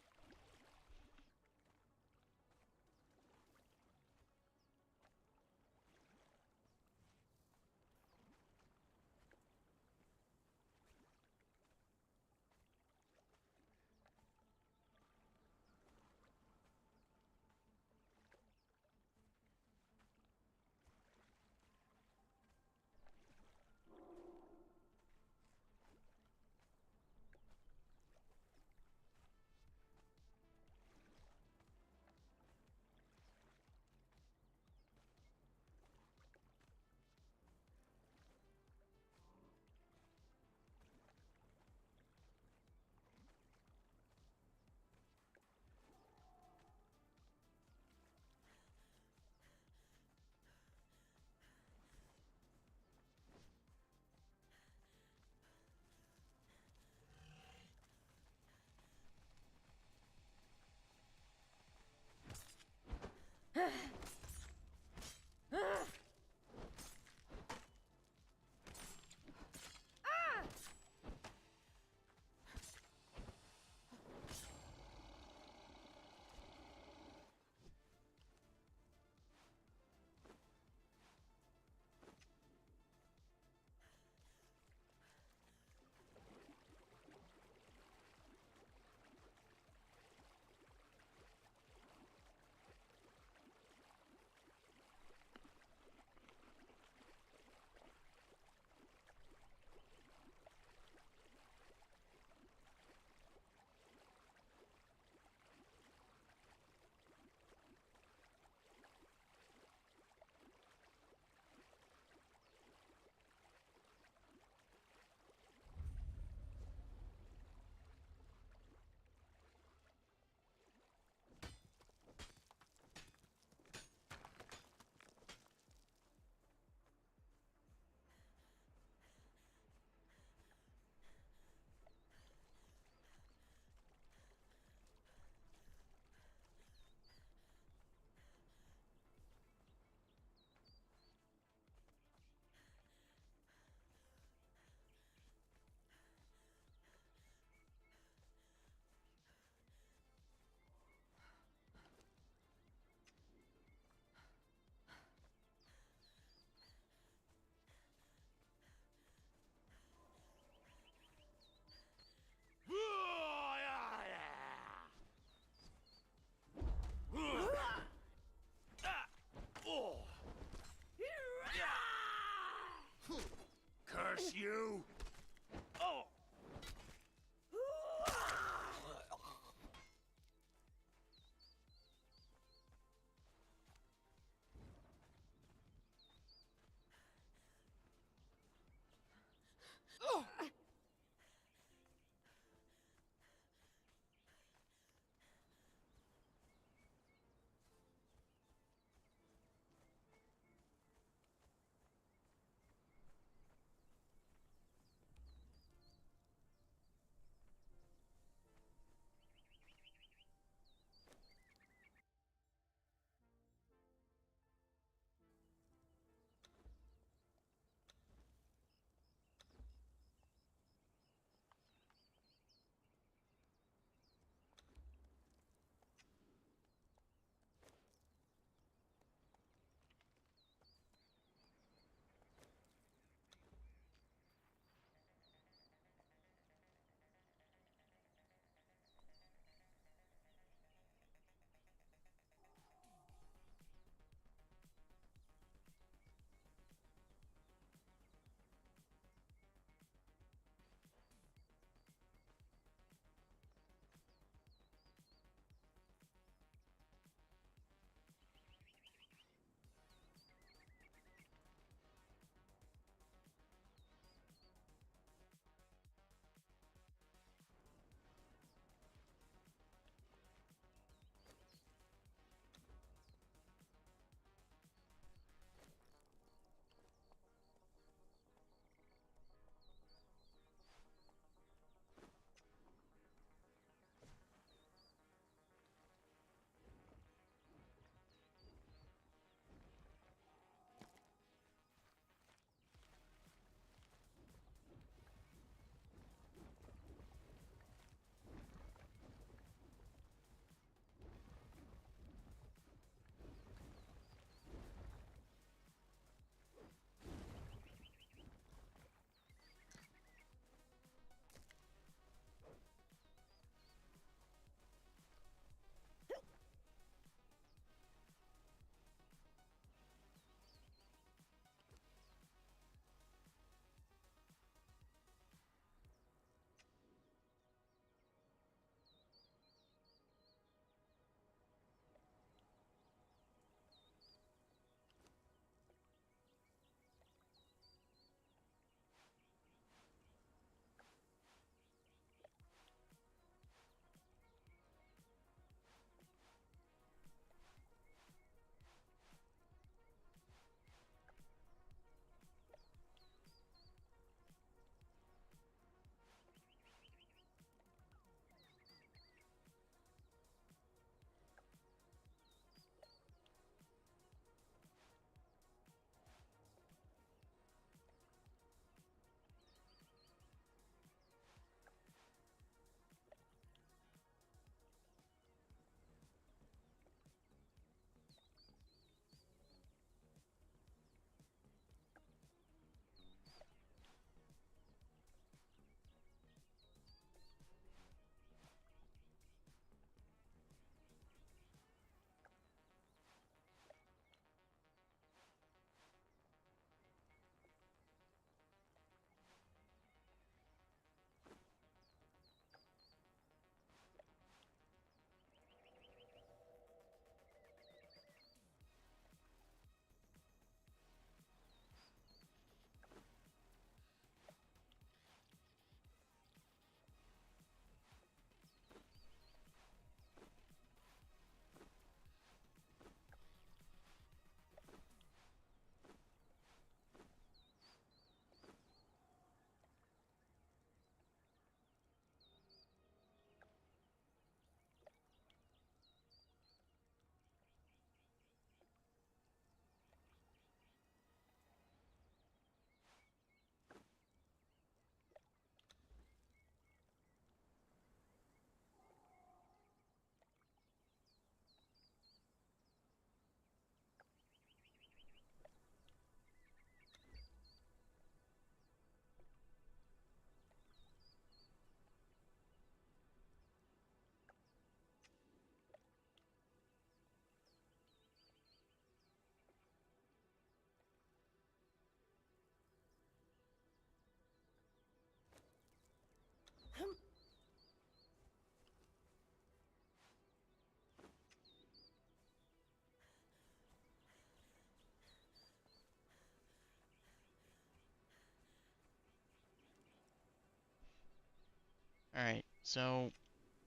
Alright, so,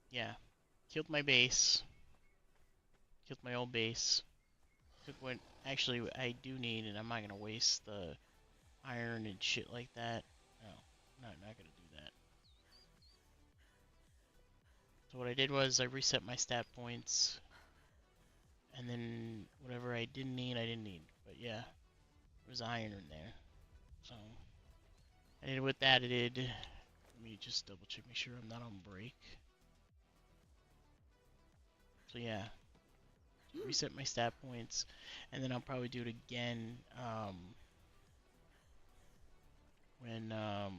yeah. Killed my base. Killed my old base. Took what actually I do need, and I'm not gonna waste the iron and shit like that. No, not gonna do that. So what I did was I reset my stat points, and then whatever I didn't need, I didn't need. But yeah, there was iron in there. So, and with that, it did. Let me just double check, make sure I'm not on break. So yeah, reset my stat points, and then I'll probably do it again when I'm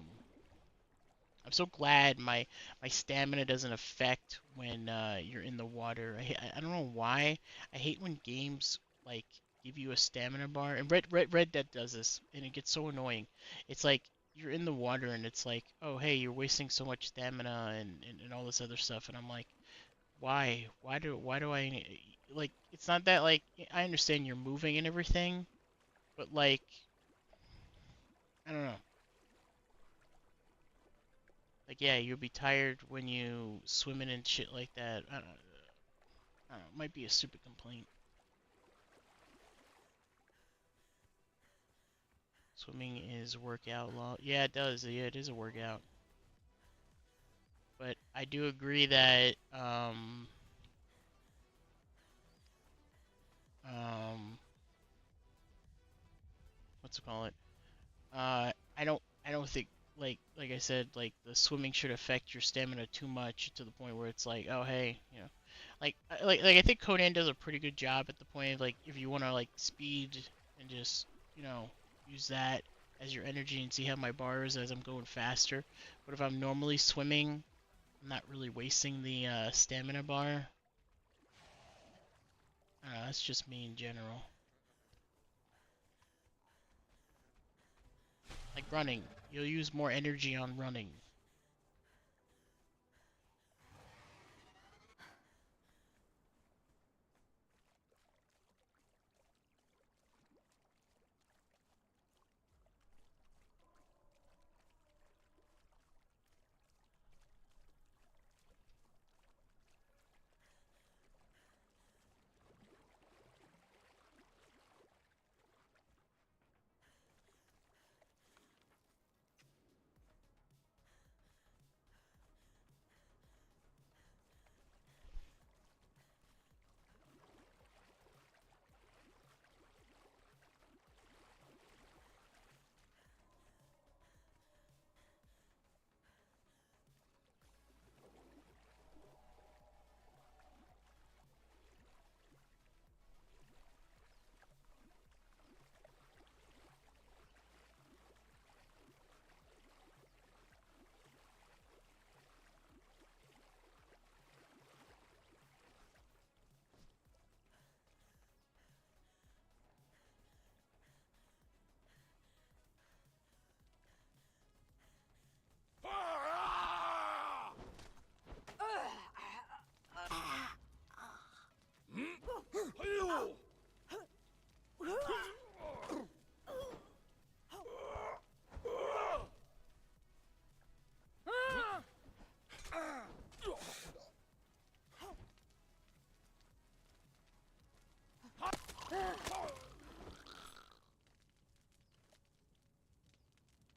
so glad my stamina doesn't affect when you're in the water. I don't know why. I hate when games like give you a stamina bar. And Red Dead does this, and it gets so annoying. It's like you're in the water, and it's like, oh hey, you're wasting so much stamina and all this other stuff. And I'm like, why? Why do I like? It's not that like I understand you're moving and everything, but like I don't know. Like, yeah, you'll be tired when you swimming and shit like that. I don't know. It might be a stupid complaint. Swimming is workout law. Yeah, it does. Yeah, it is a workout. But I do agree that um what's it call it? I don't think like I said like the swimming should affect your stamina too much to the point where it's like oh hey like I think Conan does a pretty good job at the point of like if you want to like speed and just you know use that as your energy and see how my bar is as I'm going faster. But if I'm normally swimming, I'm not really wasting the stamina bar. I don't know, that's just me in general. Like running, you'll use more energy on running.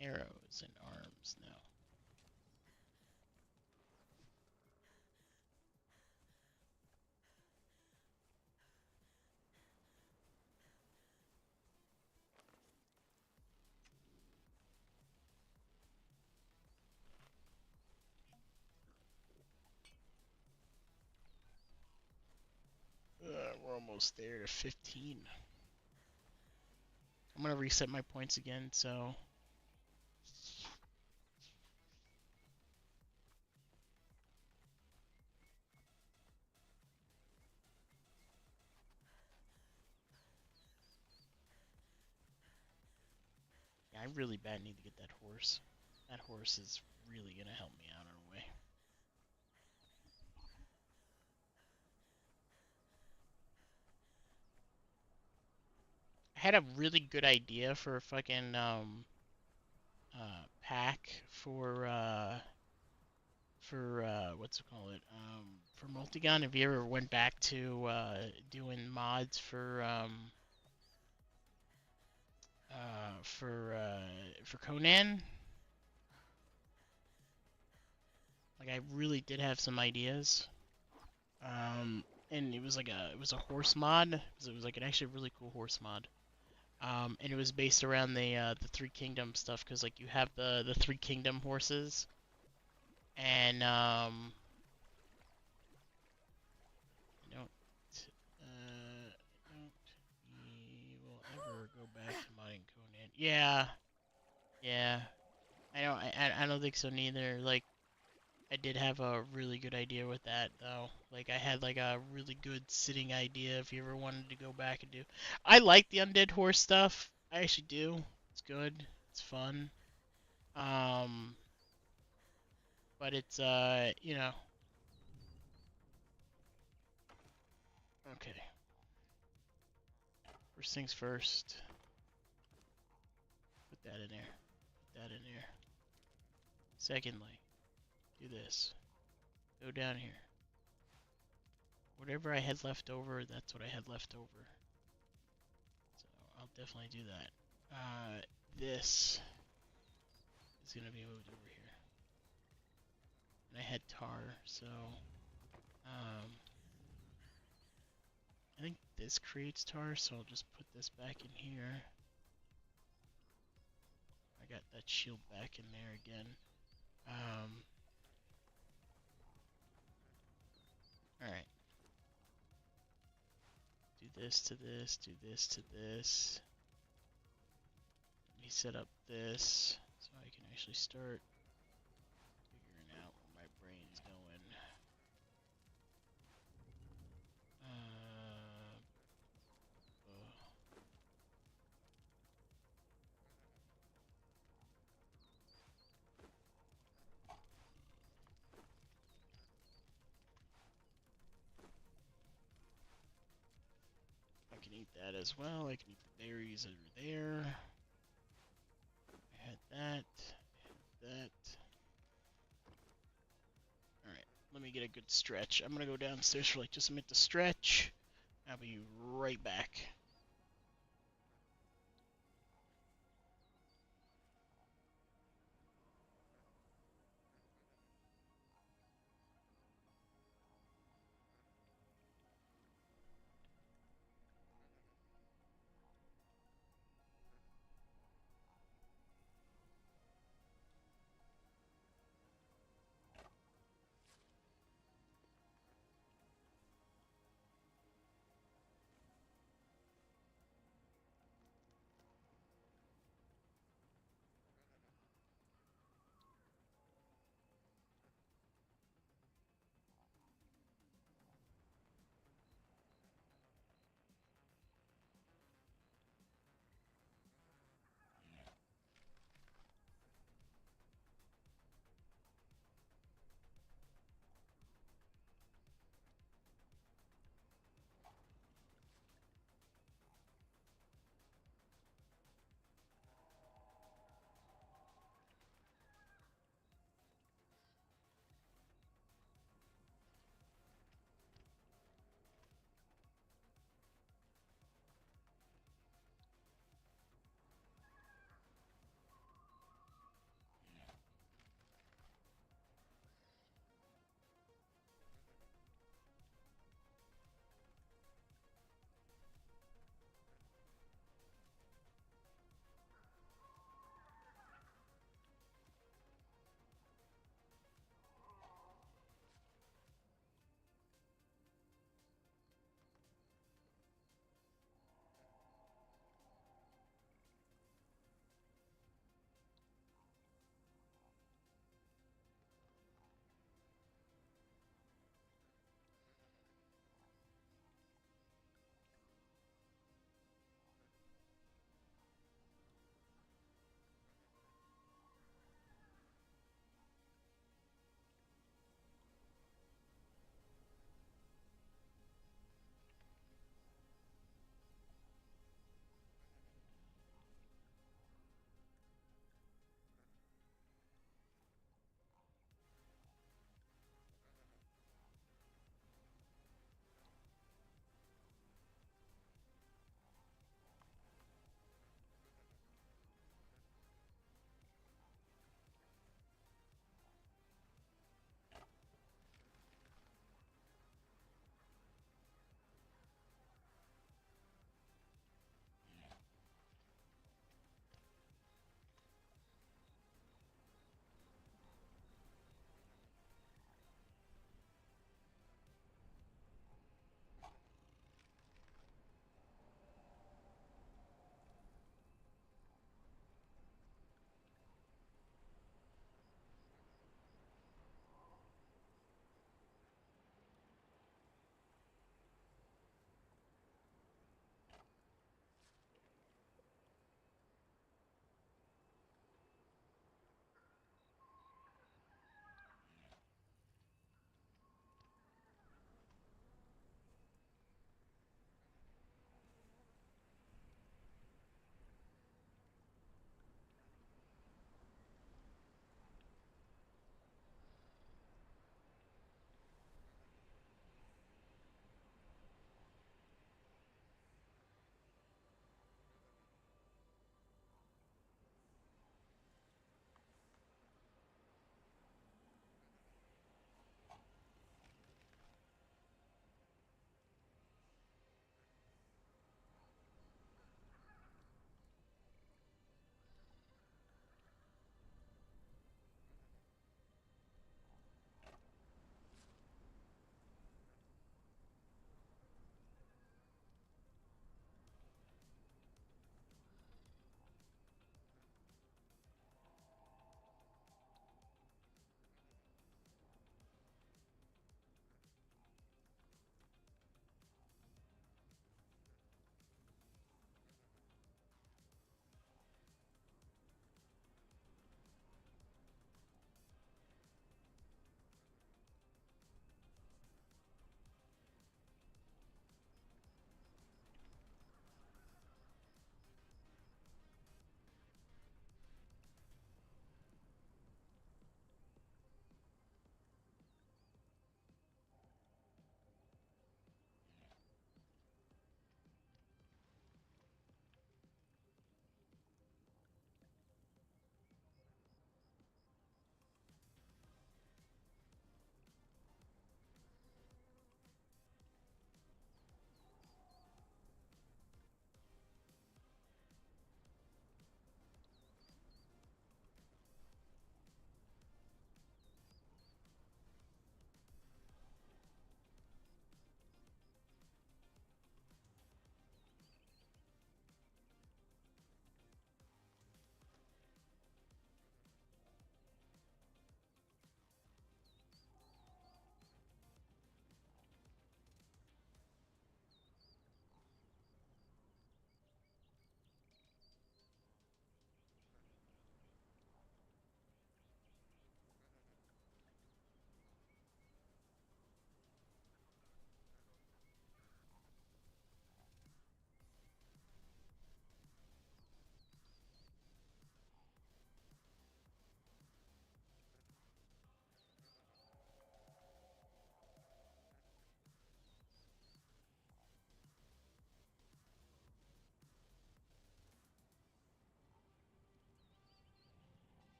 Arrows and arms now. We're almost there to 15. I'm gonna reset my points again, so yeah, I really bad need to get that horse. That horse is really gonna help me out in a way. I had a really good idea for a fucking pack for what's it call it? For Multigun, have you ever went back to doing mods for Conan? Like I really did have some ideas. And it was a horse mod. It was like an actually really cool horse mod. And it was based around the Three Kingdom stuff, because like you have the Three Kingdom horses, and I don't we will ever go back to modding Conan. Yeah, yeah. I don't think so neither. Like I did have a really good idea with that though. Like I had like a really good sitting idea if you ever wanted to go back and do. I like the undead horse stuff. I actually do. It's good. It's fun. Um, but it's you know, okay. First things first. Put that in there. Put that in there. Secondly, do this. Go down here. Whatever I had left over, that's what I had left over. So I'll definitely do that. This is gonna be moved over here. And I had tar, so I think this creates tar, so I'll just put this back in here. I got that shield back in there again. Alright. Do this to this, do this to this. Let me set up this so I can actually start figuring out where my brain's going. I can eat that as well. I can eat the berries that are there. I had that. I had that. Alright, let me get a good stretch. I'm gonna go downstairs for like just a minute to stretch. I'll be right back.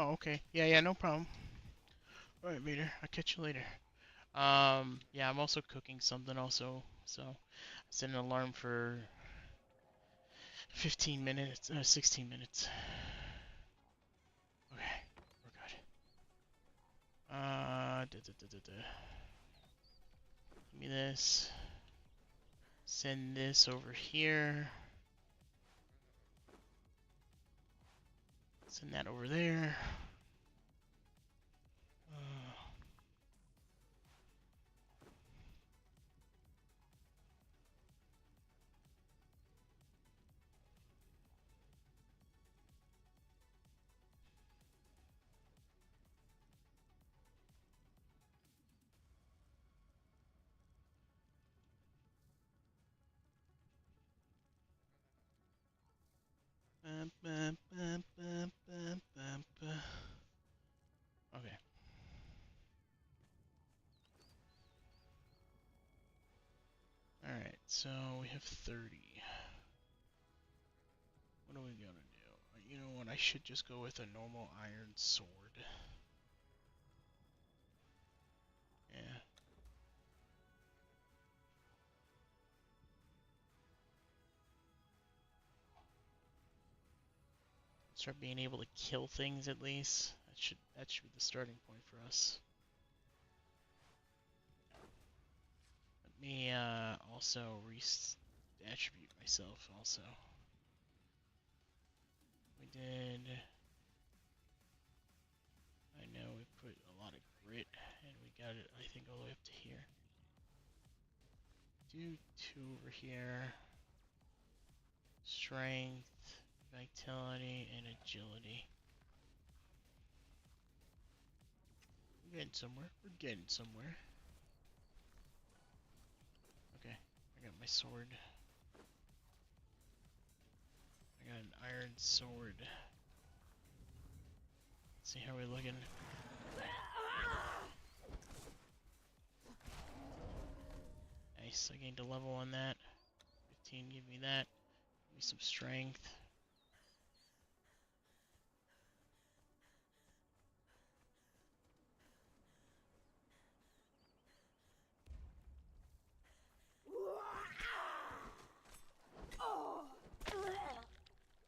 Oh, okay. Yeah, yeah, no problem. All right, Vader. I'll catch you later. Yeah, I'm also cooking something also, so I set an alarm for 15 minutes, 16 minutes. Okay, we're good. Give me this. Send this over here. Send that over there. Uh, bum, bum, bum, bum, bum, bum, bum. Okay. Alright, so we have 30. What are we gonna do? You know what? I should just go with a normal iron sword. Yeah. Start being able to kill things at least. That should be the starting point for us. Let me also attribute myself also. We did. I know we put a lot of grit, and we got it. I think all the way up to here. Do 2 over here. Strength, vitality, and agility. We're getting somewhere. We're getting somewhere. Okay, I got my sword. I got an iron sword. Let's see how we're looking. Nice, I gained a level on that. 15, give me that. Give me some strength.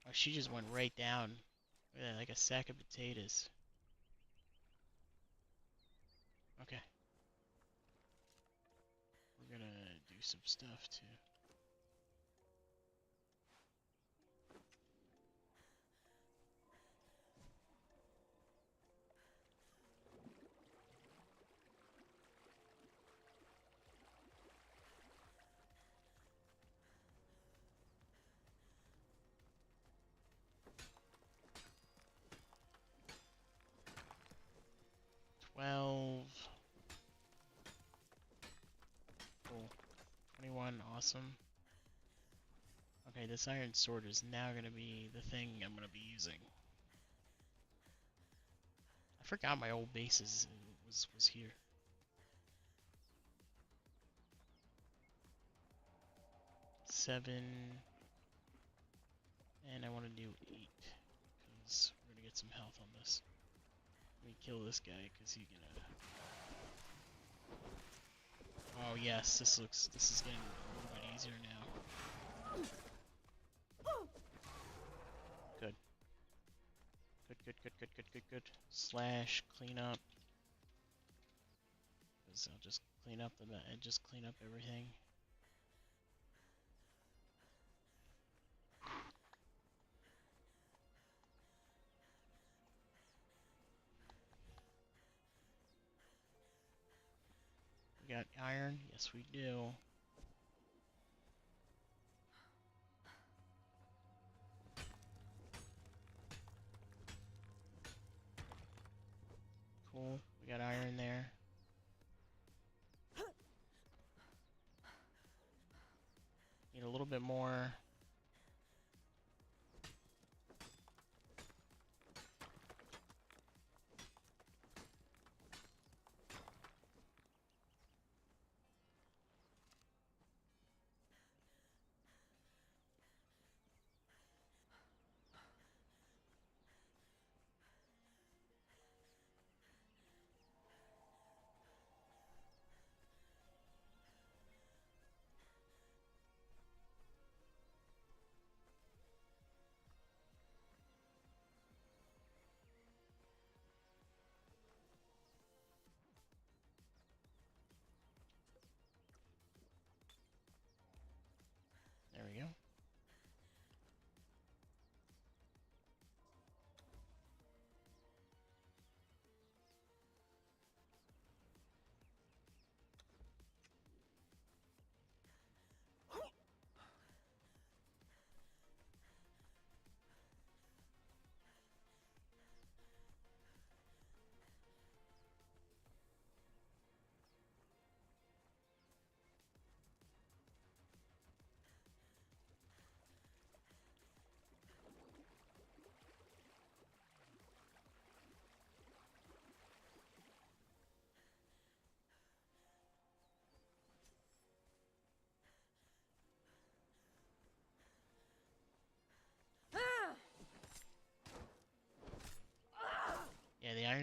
Oh, she just went right down. Look at that, like a sack of potatoes. Okay. We're gonna do some stuff too. Twelve. Cool. 21, awesome. Okay, this iron sword is now gonna be the thing I'm gonna be using. I forgot my old base was here. 7, and I want to do 8 because we're gonna get some health on this. Let me kill this guy because he's gonna. Oh yes, this is getting a little bit easier now. Good. Good, good, good, good, good, good, good. Slash clean up. Because I'll just clean up just clean up everything. We got iron? Yes, we do. Cool. We got iron there. Need a little bit more.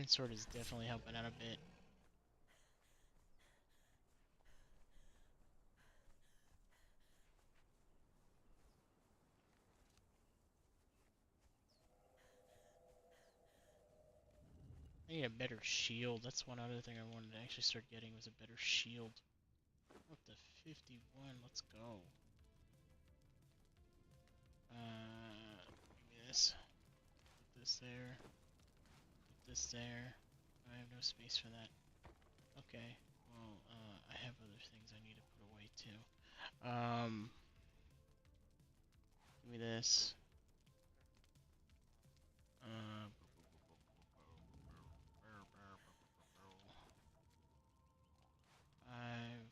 Iron Sword is definitely helping out a bit. I need a better shield. That's one other thing I wanted to actually start getting was a better shield. Up to 51. Let's go. Give me this. Put this there. Put this there. I have no space for that. Okay. Well, I have other things I need to put away too. Give me this. Uh, Five.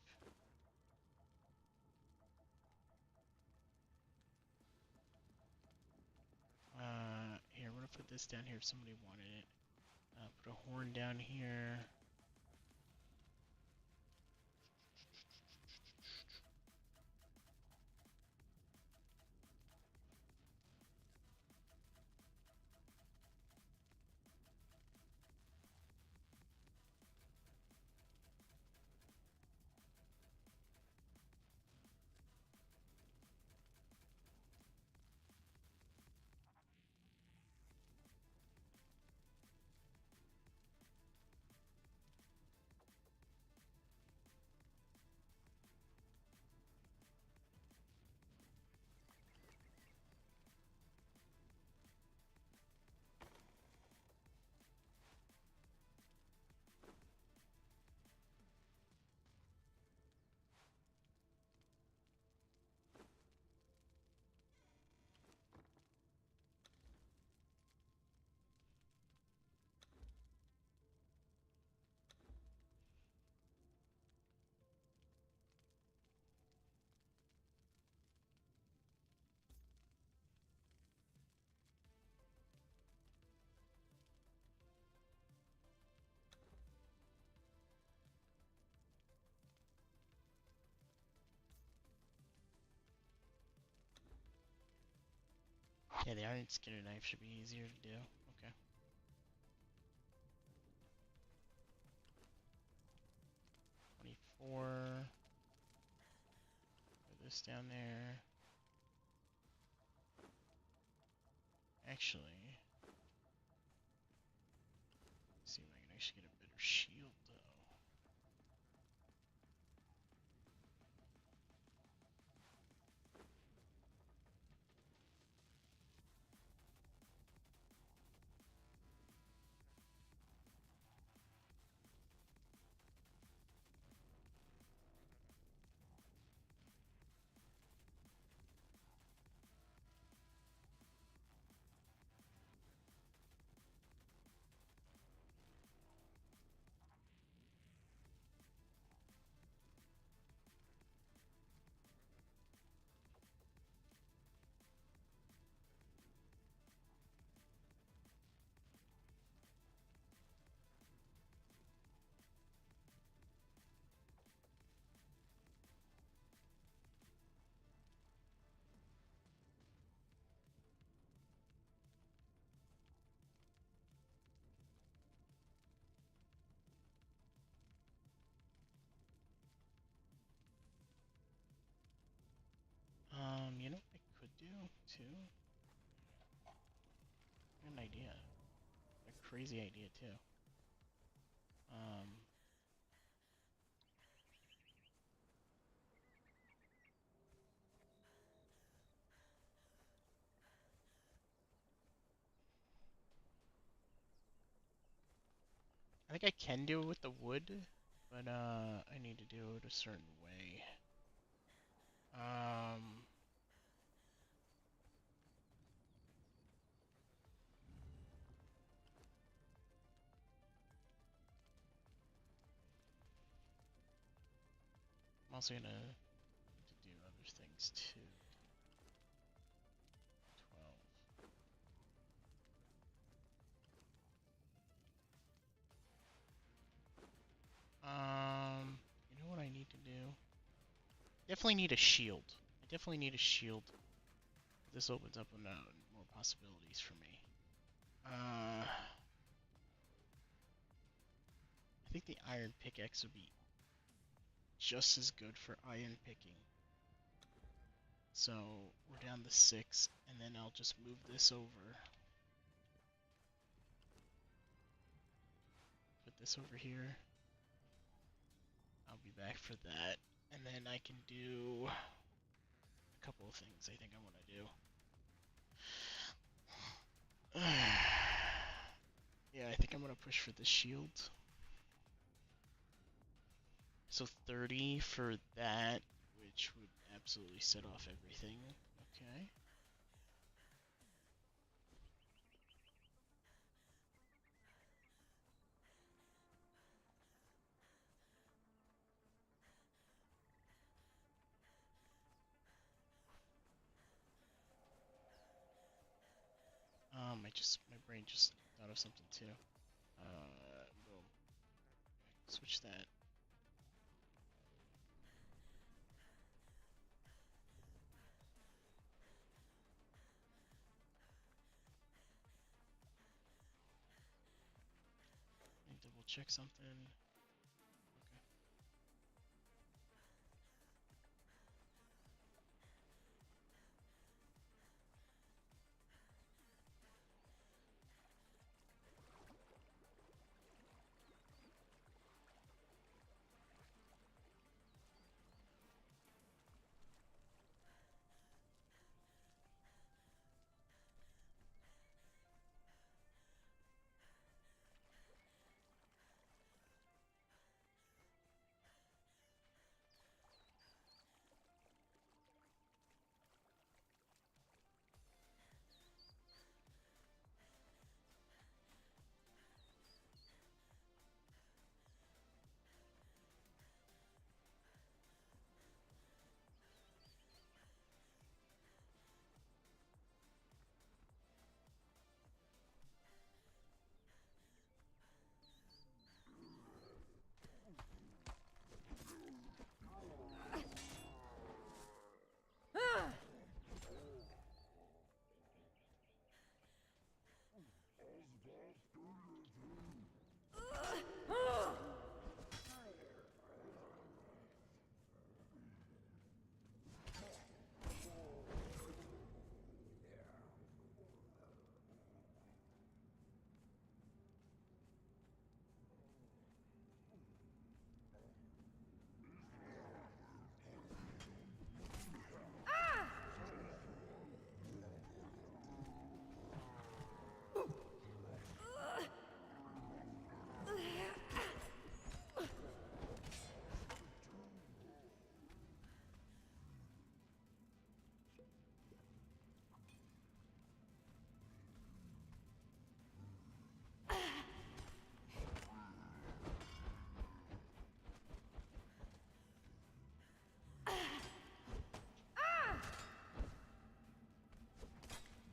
Here, I'm gonna put this down here if somebody wanted it. Put a horn down here. Yeah, the iron skinner knife should be easier to do. Okay. 24. Put this down there. Actually, let's see if I can actually get a better shield though. You know what I could do too? I got an idea. A crazy idea too. Um, I think I can do it with the wood, but I need to do it a certain way. Um, I'm also gonna need to do other things too. 12. You know what I need to do? Definitely need a shield. I definitely need a shield. This opens up more possibilities for me. think the iron pickaxe would be just as good for iron picking. So we're down to 6, and then I'll just move this over. Put this over here. I'll be back for that. And then I can do a couple of things I think I want to do. Yeah, I think I'm going to push for the shield. So 30 for that, which would absolutely set off everything. Okay. My brain just thought of something too. Boom. Switch that. Let me double check something.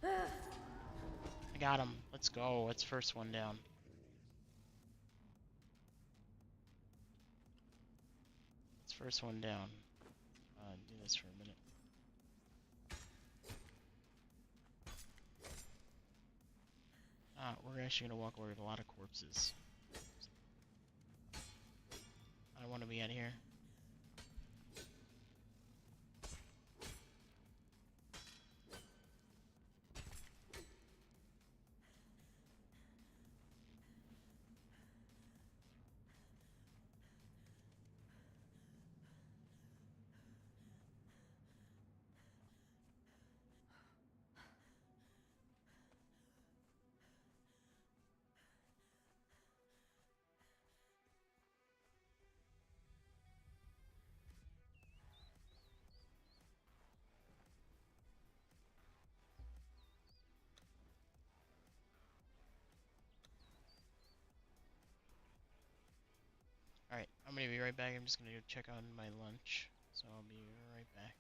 Okay. I got him. Let's go. That's first one down. It's first one down. Do this for a minute. We're actually gonna walk away with a lot of corpses. I don't want to be out here. Alright, I'm gonna be right back. I'm just gonna go check on my lunch. So I'll be right back.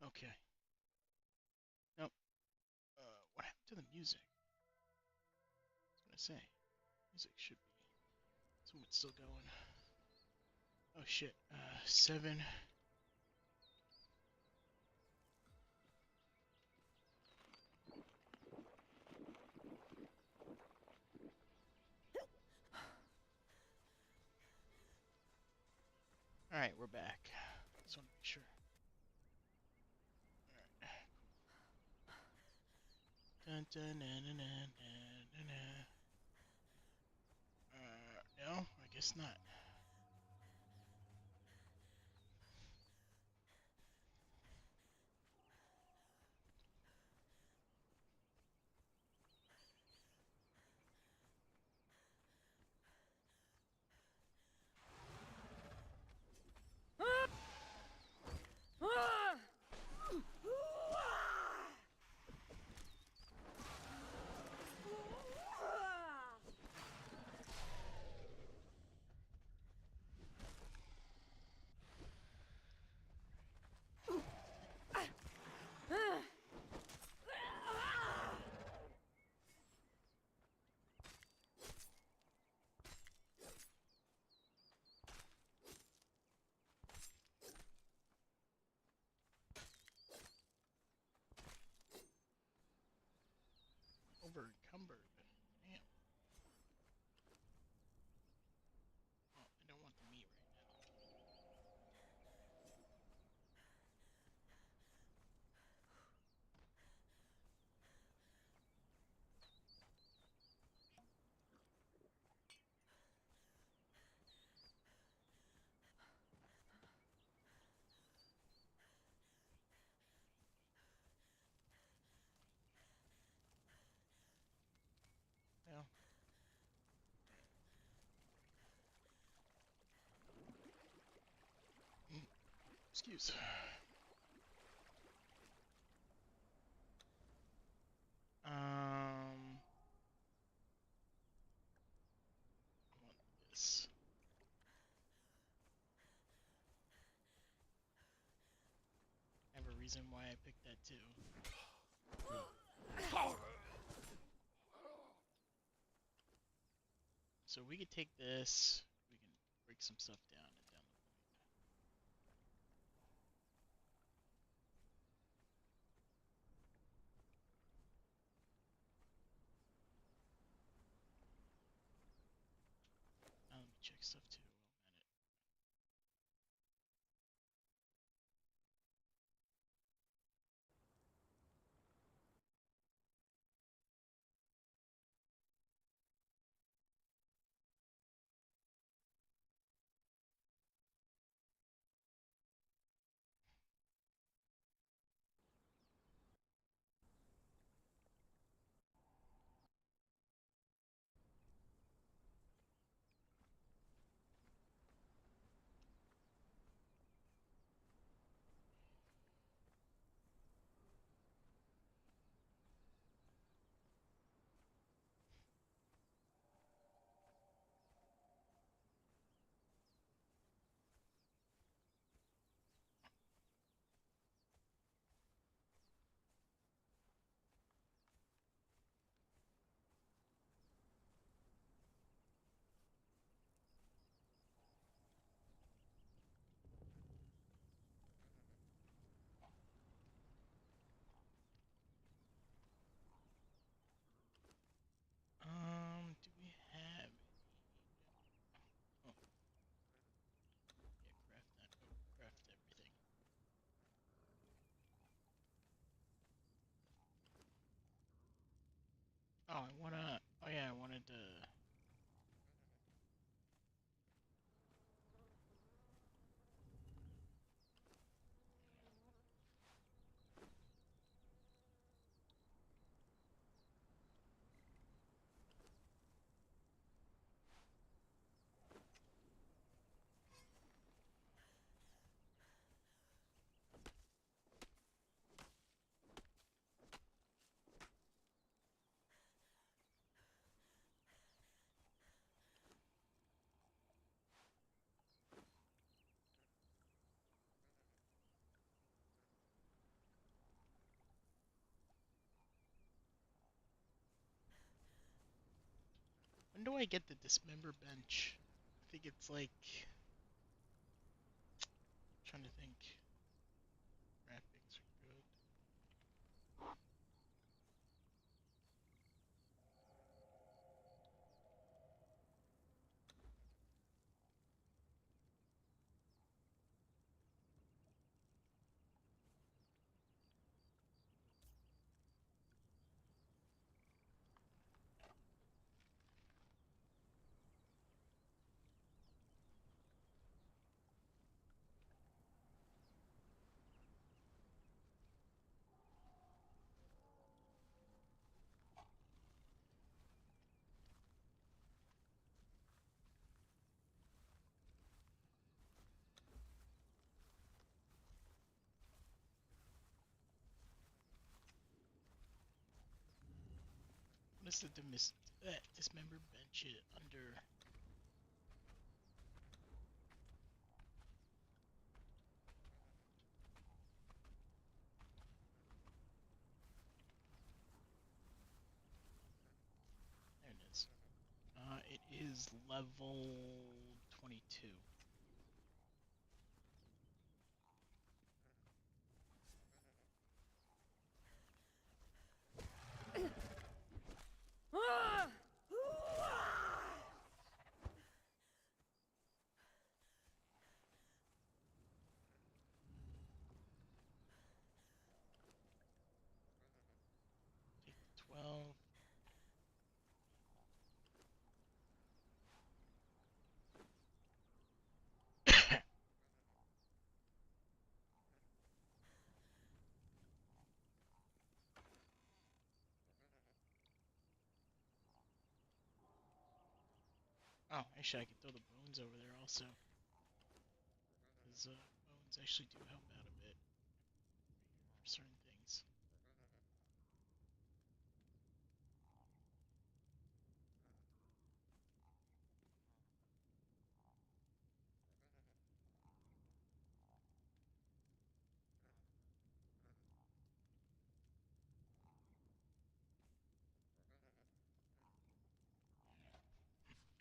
Okay. Nope. What happened to the music? I was gonna say, music should be. Someone's still going. Oh shit. 7. All right, we're back. Just want to make sure. All right. Dun dun na na na na na. No, I guess not. Over encumbered. Damn. Oh, I don't want the meat right now. No. Excuse. I want this. I have a reason why I picked that too. So we could take this. We can break some stuff down and down the point. Let me check stuff too. Do we have? Oh, yeah, craft that. Oh, craft everything. Oh, I wanna. Oh yeah, I wanted to. When do I get the dismember bench? I think it's like... trying to think. Graphics are good. What is the dismember bench under? There it is. It is level 22. Take the 12. Oh, actually, I can throw the bones over there also. Because bones actually do help out a bit for certain things.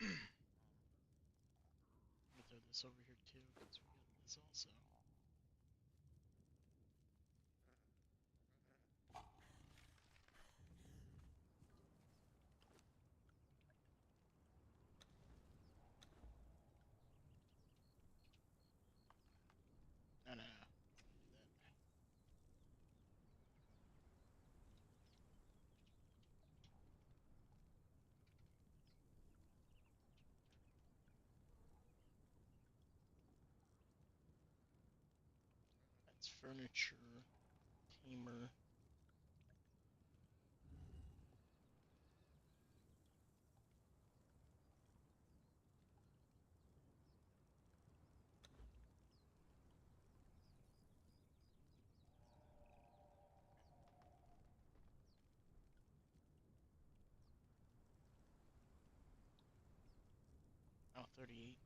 I'm gonna throw this over here too, because we got this also. No, no, no. Don't do that. That's furniture, tamer. Oh, 38.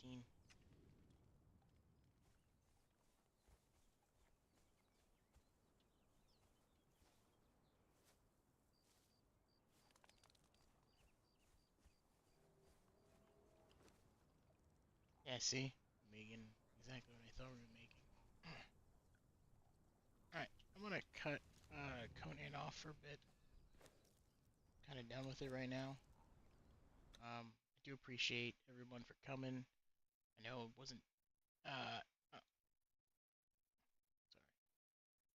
18. Yeah, see? Making exactly what I thought we were making. Alright, I'm gonna cut Conan off for a bit. Kind of done with it right now. I do appreciate everyone for coming. I know it wasn't, sorry.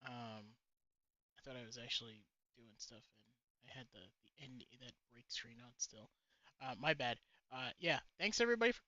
I thought I was actually doing stuff and I had the end, that break screen on still. My bad. Yeah, thanks everybody for